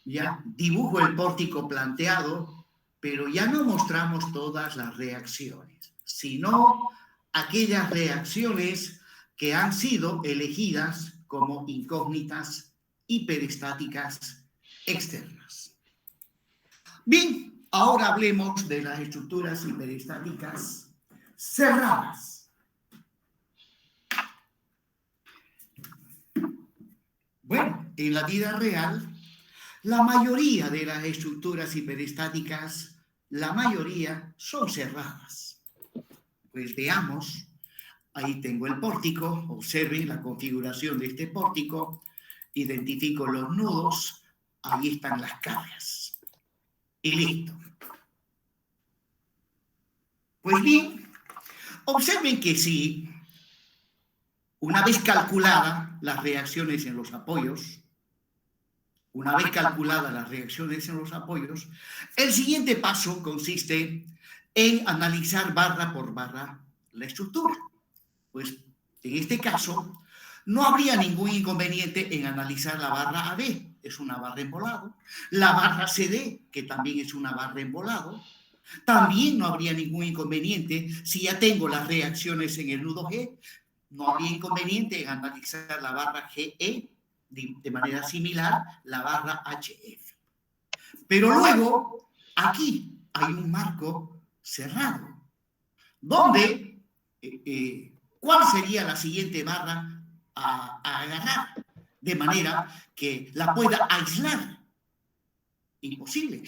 ya dibujo el pórtico planteado, pero ya no mostramos todas las reacciones, sino aquellas reacciones que han sido elegidas como incógnitas hiperestáticas externas. Bien, ahora hablemos de las estructuras hiperestáticas cerradas. Bueno, en la vida real, la mayoría de las estructuras hiperestáticas, la mayoría son cerradas. Pues veamos, ahí tengo el pórtico, observen la configuración de este pórtico, identifico los nudos, ahí están las cargas. Y listo. Pues bien, observen que sí, una vez calculadas las reacciones en los apoyos, el siguiente paso consiste en analizar barra por barra la estructura. Pues en este caso, no habría ningún inconveniente en analizar la barra AB, es una barra en volado, la barra CD, que también es una barra en volado. También no habría ningún inconveniente si ya tengo las reacciones en el nudo G, no habría inconveniente en analizar la barra GE, de manera similar la barra HF. Pero luego, aquí hay un marco cerrado, donde, ¿cuál sería la siguiente barra a agarrar? De manera que la pueda aislar. Imposible.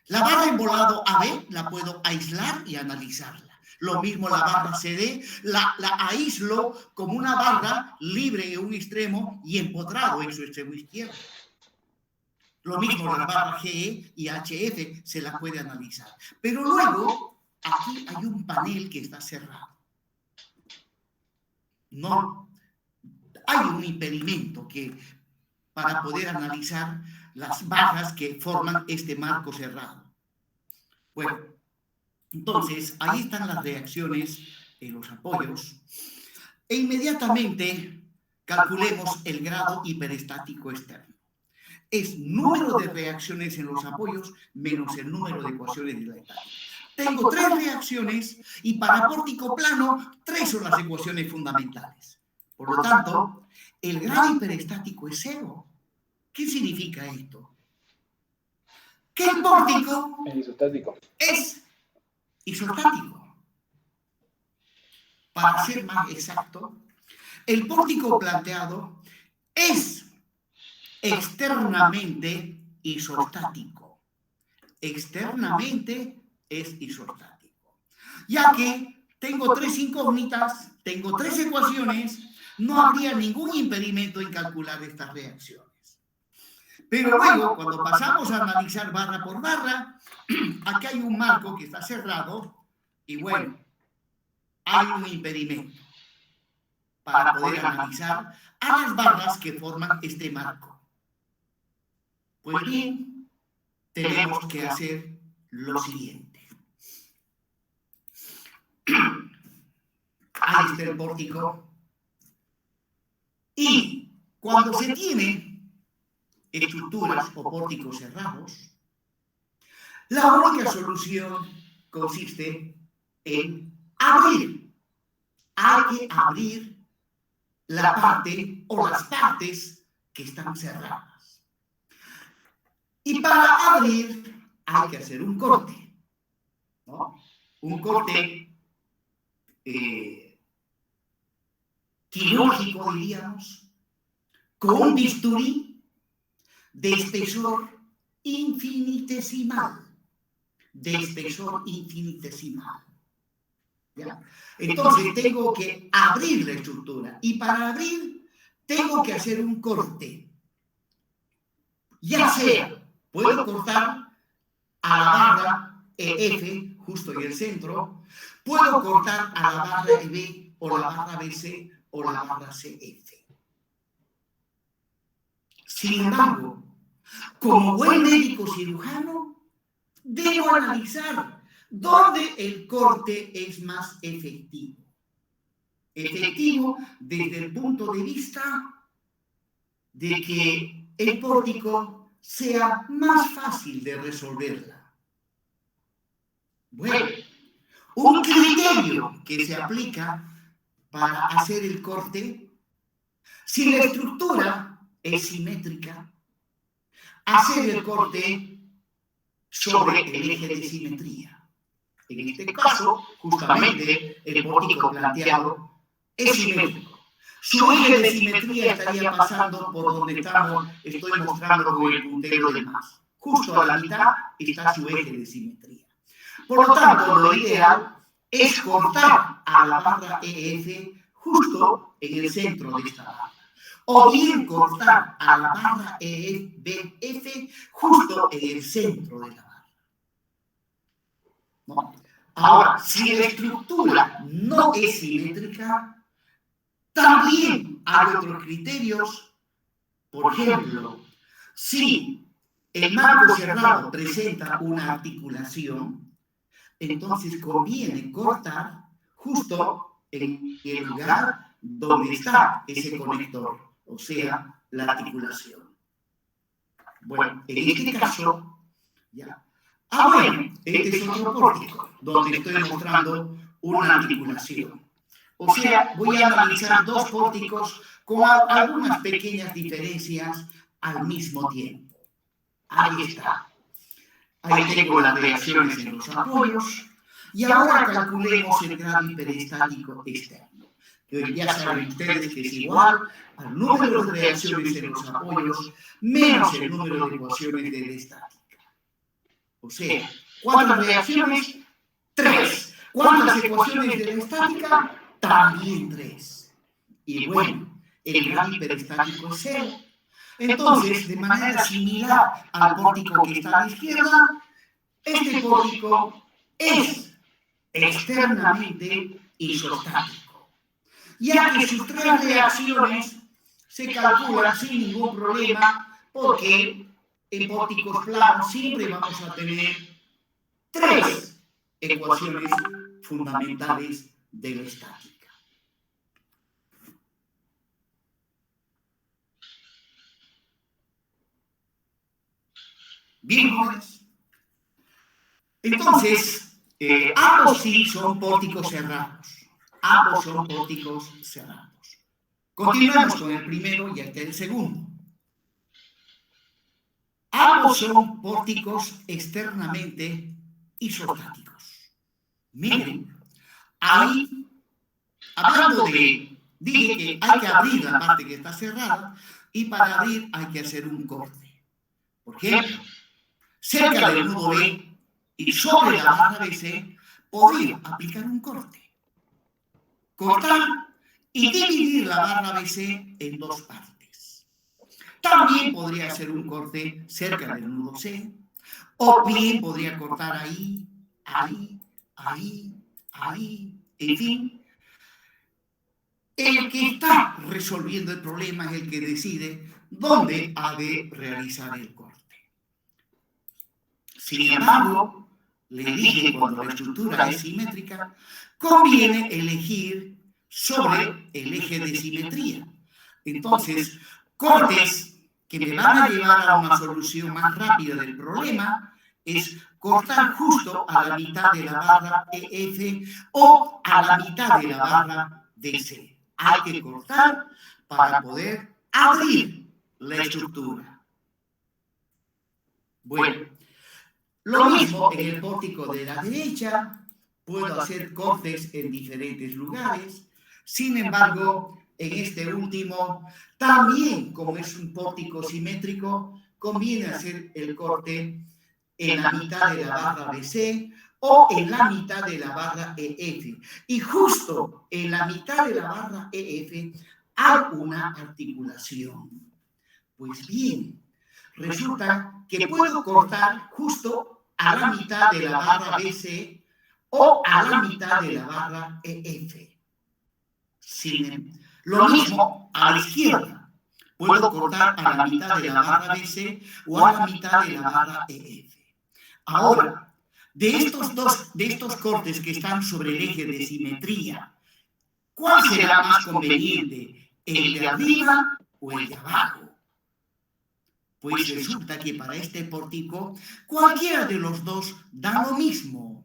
La barra en volado AB la puedo aislar y analizarla. Lo mismo la barra CD, la aíslo como una barra libre en un extremo y empotrado en su extremo izquierdo. Lo mismo la barra GE y HF se la puede analizar. Pero luego, aquí hay un panel que está cerrado. No, hay un impedimento para poder analizar las barras que forman este marco cerrado. Bueno, entonces, ahí están las reacciones en los apoyos e inmediatamente calculemos el grado hiperestático externo. Es número de reacciones en los apoyos menos el número de ecuaciones de la estática. Tengo 3 reacciones y para pórtico plano 3 son las ecuaciones fundamentales. Por lo tanto, el grado hiperestático es 0. ¿Qué significa esto? Que el pórtico es isostático. Para ser más exacto, el pórtico planteado es externamente isostático. Externamente es isostático. Ya que tengo 3 incógnitas, tengo 3 ecuaciones, no habría ningún impedimento en calcular estas reacciones. Pero luego, cuando pasamos a analizar barra por barra, aquí hay un marco que está cerrado y bueno, hay un impedimento para poder analizar a las barras que forman este marco. Pues bien, tenemos que hacer lo siguiente. Ahí está el pórtico. Y cuando se tiene estructuras o pórticos cerrados, la única solución consiste en abrir. Hay que abrir la parte o las partes que están cerradas. Y para abrir hay que hacer un corte, ¿no? Un corte quirúrgico, diríamos, con un bisturí de espesor infinitesimal. ¿Ya? Entonces tengo que abrir la estructura y para abrir tengo que hacer un corte. Ya sea, puedo cortar a la barra EF justo en el centro, puedo cortar a la barra EB o la barra BC o la barra CF. Sin embargo, como buen médico cirujano, debo analizar dónde el corte es más efectivo. Efectivo desde el punto de vista de que el pórtico sea más fácil de resolverla? Bueno, un criterio que se aplica para hacer el corte, si la estructura es simétrica, hacer el corte sobre el eje de simetría. En este caso, justamente, el pórtico planteado es simétrico. Su eje de simetría estaría pasando por donde estoy mostrando con el puntero del más. Justo a la mitad está su eje de simetría. Por lo tanto, lo ideal es cortar a la barra EF justo en el centro de esta barra. O bien cortar a la barra EF justo en el centro de la barra. ¿No? Ahora, si la estructura no es simétrica, también hay otros criterios. Por ejemplo, si el marco cerrado presenta una articulación, entonces conviene cortar justo en el lugar donde está ese conector, o sea, la articulación. Bueno, en este caso, ya. Bueno, este es otro pórtico, donde estoy mostrando una articulación. O sea, voy a analizar dos pórticos con algunas pequeñas diferencias al mismo tiempo. Ahí está. Ahí tengo las reacciones en los apoyos. Y ahora calculemos el grado hiperestático externo. Que ya saben ustedes que es igual al número de reacciones en los apoyos menos el número de ecuaciones de la estática. O sea, ¿cuántas reacciones? 3. ¿Cuántas ecuaciones de la estática? También 3. Y bueno, el grado hiperestático es 0. Entonces, de manera similar al pórtico que está a la izquierda, este pórtico es externamente isostático, ya que sus 3 reacciones se calculan sin ningún problema, porque en pórticos planos siempre vamos a tener 3 ecuaciones fundamentales de la estática. Bien, jóvenes. Entonces, ambos sí son pórticos cerrados. Ambos son pórticos cerrados. Continuamos con el primero y el segundo. Ambos son pórticos externamente isostáticos. Miren, ahí, hablando dije que hay que abrir la parte que está cerrada, y para abrir hay que hacer un corte. Por ejemplo, cerca del nudo B y sobre la barra BC, podría aplicar un corte. Cortar y dividir la barra BC en 2 partes. También podría hacer un corte cerca del nudo C, o bien podría cortar ahí, en fin. El que está resolviendo el problema es el que decide dónde ha de realizar el corte. Sin embargo, le dije, cuando la estructura es simétrica, conviene elegir sobre el eje de simetría. Entonces, cortes que me van a llevar a una solución más rápida del problema es cortar justo a la mitad de la barra EF o a la mitad de la barra DC. Hay que cortar para poder abrir la estructura. Bueno, lo mismo en el pórtico de la derecha, puedo hacer cortes en diferentes lugares. Sin embargo, en este último, también como es un pórtico simétrico, conviene hacer el corte en la mitad de la barra BC o en la mitad de la barra EF. Y justo en la mitad de la barra EF hay una articulación. Pues bien, resulta que puedo cortar justo a la mitad de la barra BC o a la mitad de la barra EF. Lo mismo a la izquierda. Puedo cortar a la mitad de la barra BC o a la mitad de la barra EF. Ahora, de estos cortes que están sobre el eje de simetría, ¿cuál será más conveniente? ¿El de arriba o el de abajo? Pues resulta que para este pórtico cualquiera de los dos da lo mismo,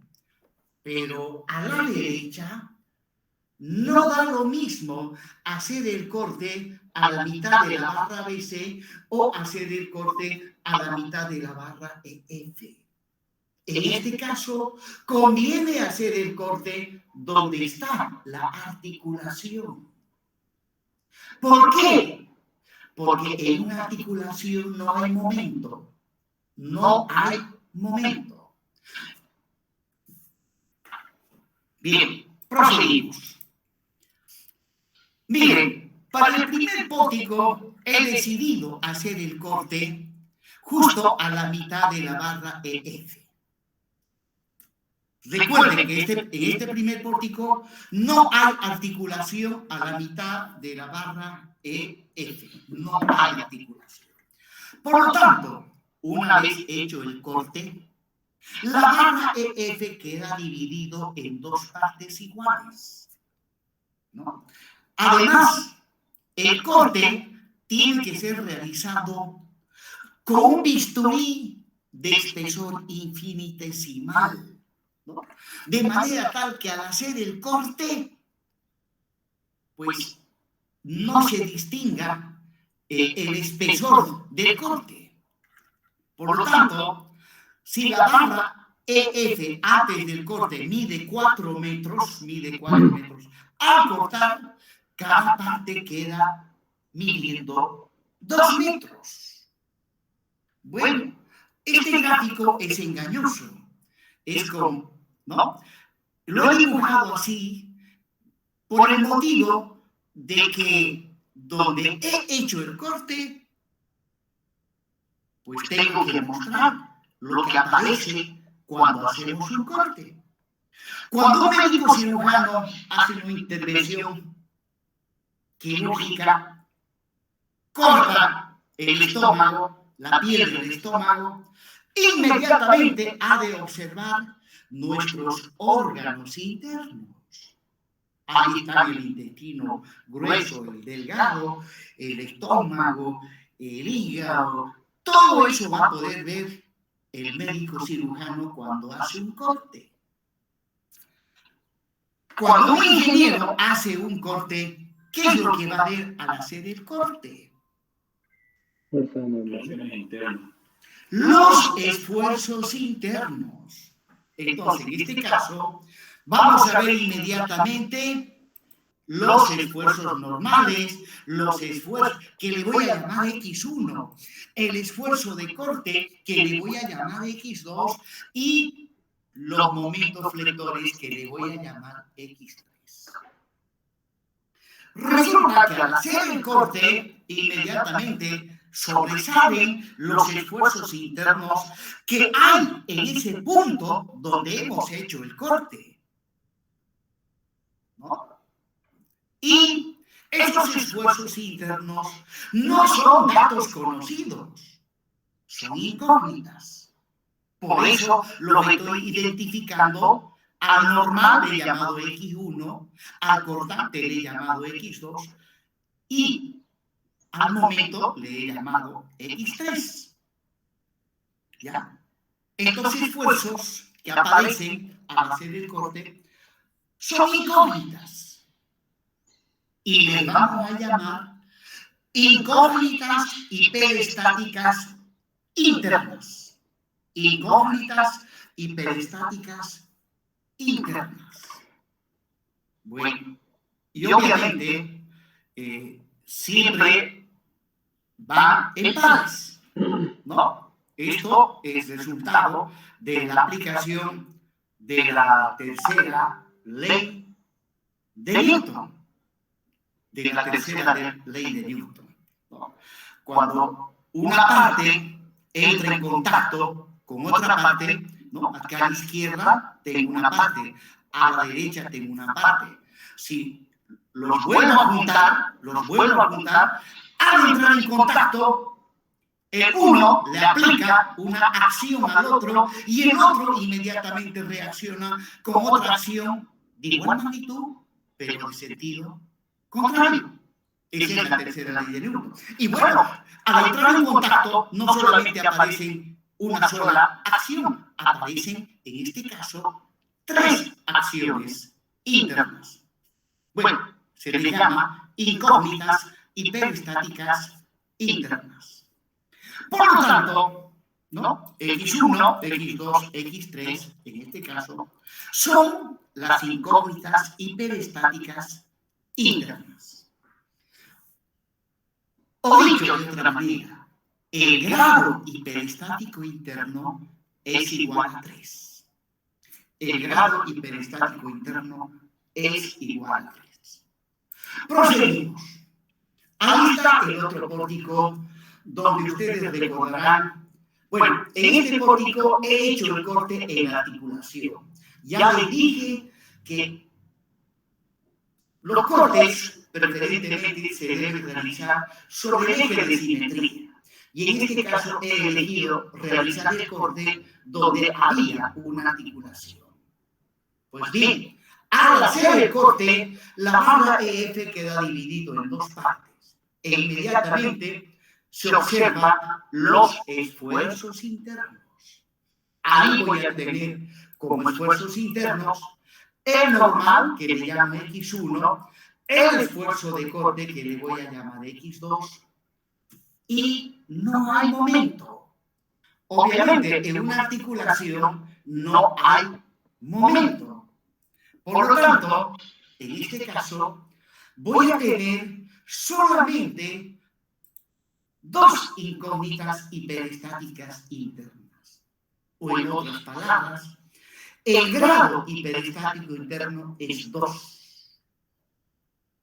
pero a la derecha no da lo mismo hacer el corte a la mitad de la barra BC o hacer el corte a la mitad de la barra EF. En este caso, conviene hacer el corte donde está la articulación. ¿Por qué? Porque en una articulación no hay momento. No hay momento. Bien, proseguimos. Miren, para el primer pórtico he decidido hacer el corte justo a la mitad de la barra EF. Recuerden que en este primer pórtico no hay articulación a la mitad de la barra EF. No hay articulación. Por lo tanto, una vez hecho el corte, la barra EF queda dividido en dos partes iguales, ¿no? Además, el corte tiene que ser realizado con un bisturí de espesor infinitesimal, ¿no? De manera tal que al hacer el corte, pues no se distinga el espesor del corte. Por lo tanto, si la barra EF antes del corte mide 4 metros, al cortar, cada parte queda midiendo 2 metros. Bueno, este gráfico es engañoso. Es como, ¿no? Lo he dibujado así por el motivo de que donde he hecho el corte, pues tengo que mostrar lo que aparece cuando hacemos un corte. Cuando un médico cirujano hace una intervención quirúrgica, corta el estómago, la piel del estómago, inmediatamente ha de observar nuestros órganos internos. Ahí está el intestino grueso, el delgado, el estómago, el hígado. Todo eso va a poder ver el médico cirujano cuando hace un corte. Cuando un ingeniero hace un corte, ¿qué es lo que va a ver al hacer el corte? Los esfuerzos internos. Entonces, en este caso, vamos a ver inmediatamente los esfuerzos normales, los esfuerzos que le voy a llamar X1, el esfuerzo de corte que le voy a llamar X2 y los momentos flectores que le voy a llamar X3. Resulta que al hacer el corte, inmediatamente sobresalen los esfuerzos internos que hay en ese punto donde hemos hecho el corte, ¿no? Y esos esfuerzos internos no son datos conocidos, son incógnitas. Por eso los estoy identificando. Al normal le he llamado X1, al cortante le he llamado X2 y al momento le he llamado X3. ¿Ya? Estos esfuerzos que aparecen al hacer el corte son incógnitas y les vamos a llamar incógnitas hiperestáticas internas. Incógnitas hiperestáticas internas. Bueno, y obviamente siempre van en pares, ¿no? Esto es resultado de la aplicación de la tercera ley de Newton. De la tercera ley de Newton, ¿no? Cuando una parte entra en contacto con otra parte, ¿no? Acá a la izquierda tengo una parte, a la derecha tengo una parte. Si los vuelvo a juntar, al entrar en contacto, el uno le aplica una acción al otro y el otro inmediatamente reacciona con otra acción de igual magnitud, pero de sentido contrario. Esa es la tercera ley de Newton. Y bueno, Al entrar en contacto, no solamente aparecen una sola acción, aparecen, en este caso, 3 acciones internas. Bueno, se les llama incógnitas hiperestáticas internas. Por lo tanto, ¿no? X1, X2, X3, en este caso, son las incógnitas hiperestáticas internas. O dicho de otra manera, el grado hiperestático interno es igual a 3. El grado hiperestático interno es igual a 3. Proseguimos. Ahí está el otro pórtico donde ustedes recordarán. Bueno, en este pórtico he hecho el corte en la articulación. Ya les dije que los cortes preferentemente se deben realizar sobre el eje de simetría. Y en este caso he elegido realizar el corte donde había una articulación. Pues bien, al hacer el corte, la barra EF queda dividido en 2 partes. E inmediatamente se observan los esfuerzos internos. Ahí voy a tener como esfuerzos internos el normal, que le llamo X1, el esfuerzo de corte, que le voy a llamar X2, y no hay momento. Obviamente, en una articulación no hay momento. Por lo tanto, en este caso, voy a tener solamente 2 incógnitas hiperestáticas internas. O en otras palabras, el grado hiperestático interno es 2.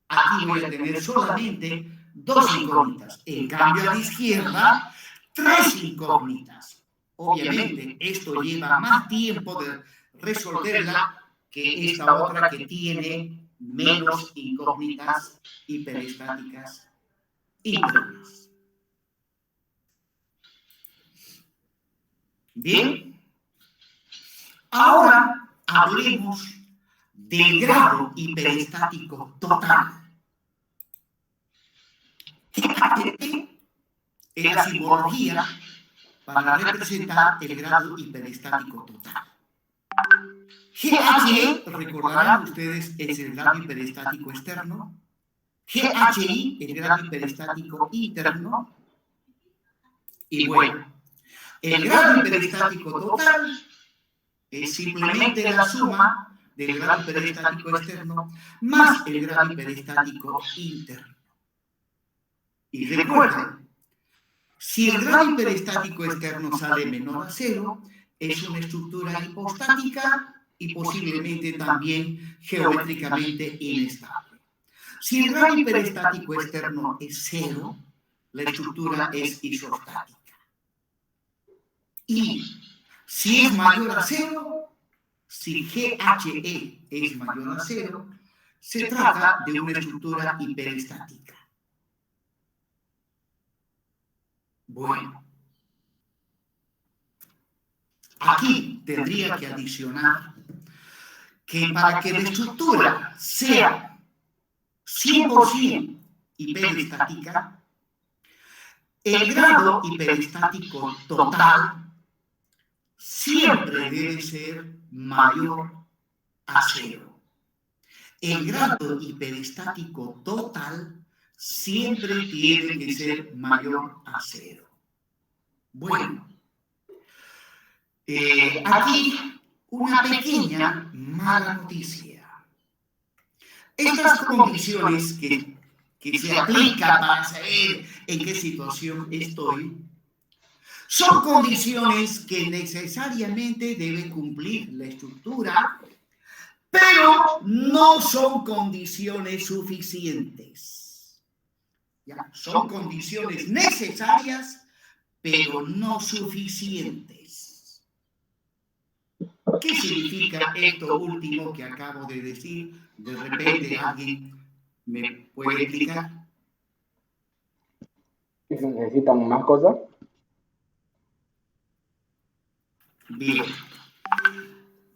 Aquí voy a tener solamente 2 incógnitas. En cambio, a la izquierda, 3 incógnitas. Obviamente, esto lleva más tiempo de resolverla que esta otra que tiene menos incógnitas hiperestáticas internas. Bien. Ahora hablemos del grado hiperestático total. GHE es la simbología para representar el grado hiperestático total. GHE, recordarán ustedes, es el grado hiperestático externo. GHI, el grado hiperestático interno. Y bueno, el grado hiperestático total es simplemente la suma del grado hiperestático externo más el grado hiperestático interno. Y recuerden, si el grado hiperestático externo sale menor a 0, es una estructura hipostática y posiblemente también geométricamente inestable. Si el grado hiperestático externo es 0, la estructura es isostática. Y si es mayor a 0, si GHE es mayor a 0, se trata de una estructura hiperestática. Bueno, aquí tendría que adicionar que para que la estructura sea 100% hiperestática, el grado hiperestático total siempre debe ser mayor a 0. El grado hiperestático total siempre tiene que ser mayor a 0. Bueno, aquí una pequeña mala noticia. Estas condiciones que se aplican para saber en qué situación estoy, son condiciones que necesariamente debe cumplir la estructura, pero no son condiciones suficientes. ¿Ya? Son condiciones necesarias, pero no suficientes. ¿Qué significa esto último que acabo de decir? De repente alguien me puede explicar. ¿Que se necesitan más cosas? Bien.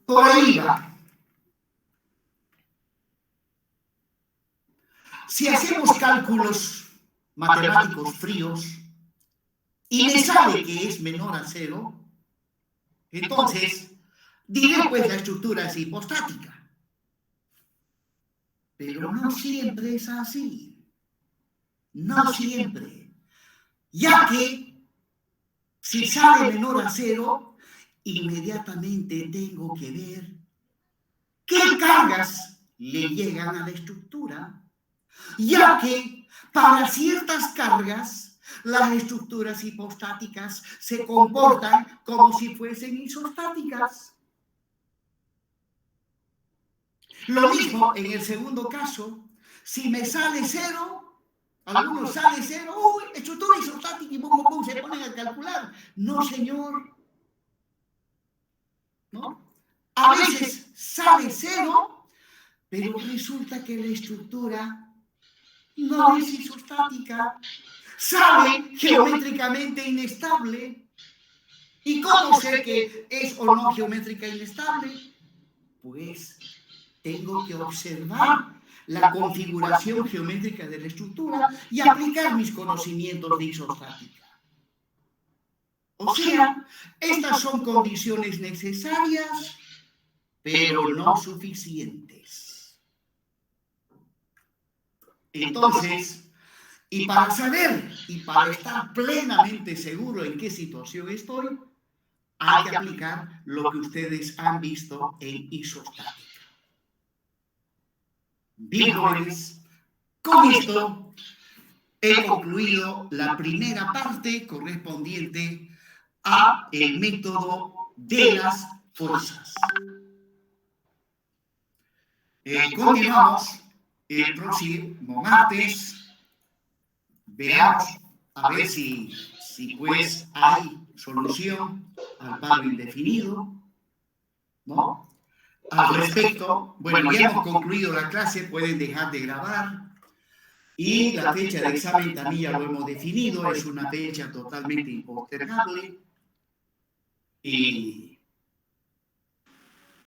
Por ahí va. Si hacemos cálculos matemáticos fríos, y me sale que es menor a 0, entonces diré pues la estructura es hipostática. Pero no siempre es así. No siempre. Ya que si sale menor a 0, inmediatamente tengo que ver qué cargas le llegan a la estructura, ya que para ciertas cargas las estructuras hipostáticas se comportan como si fuesen isostáticas. Lo mismo en el segundo caso, si me sale 0, algunos sale 0, uy, estructura isostática y pum, se ponen a calcular. No, señor. ¿No? A veces sale 0, pero resulta que la estructura no es isostática. Sale geométricamente inestable. ¿Y cómo sé que es o no geométrica inestable? Pues tengo que observar la configuración geométrica de la estructura y aplicar mis conocimientos de isostática. O sea, estas son condiciones necesarias, pero no suficientes. Entonces, y para saber y para estar plenamente seguro en qué situación estoy, hay que aplicar lo que ustedes han visto en isostática. Bien, jóvenes, con esto he concluido la primera parte correspondiente a el método de las fuerzas. Continuamos el próximo martes. Veamos a ver si pues hay solución al paro indefinido, ¿no? Al respecto, bueno, ya hemos concluido la clase, pueden dejar de grabar. Y la fecha de examen también ya lo hemos definido, es una fecha totalmente impostergable. Y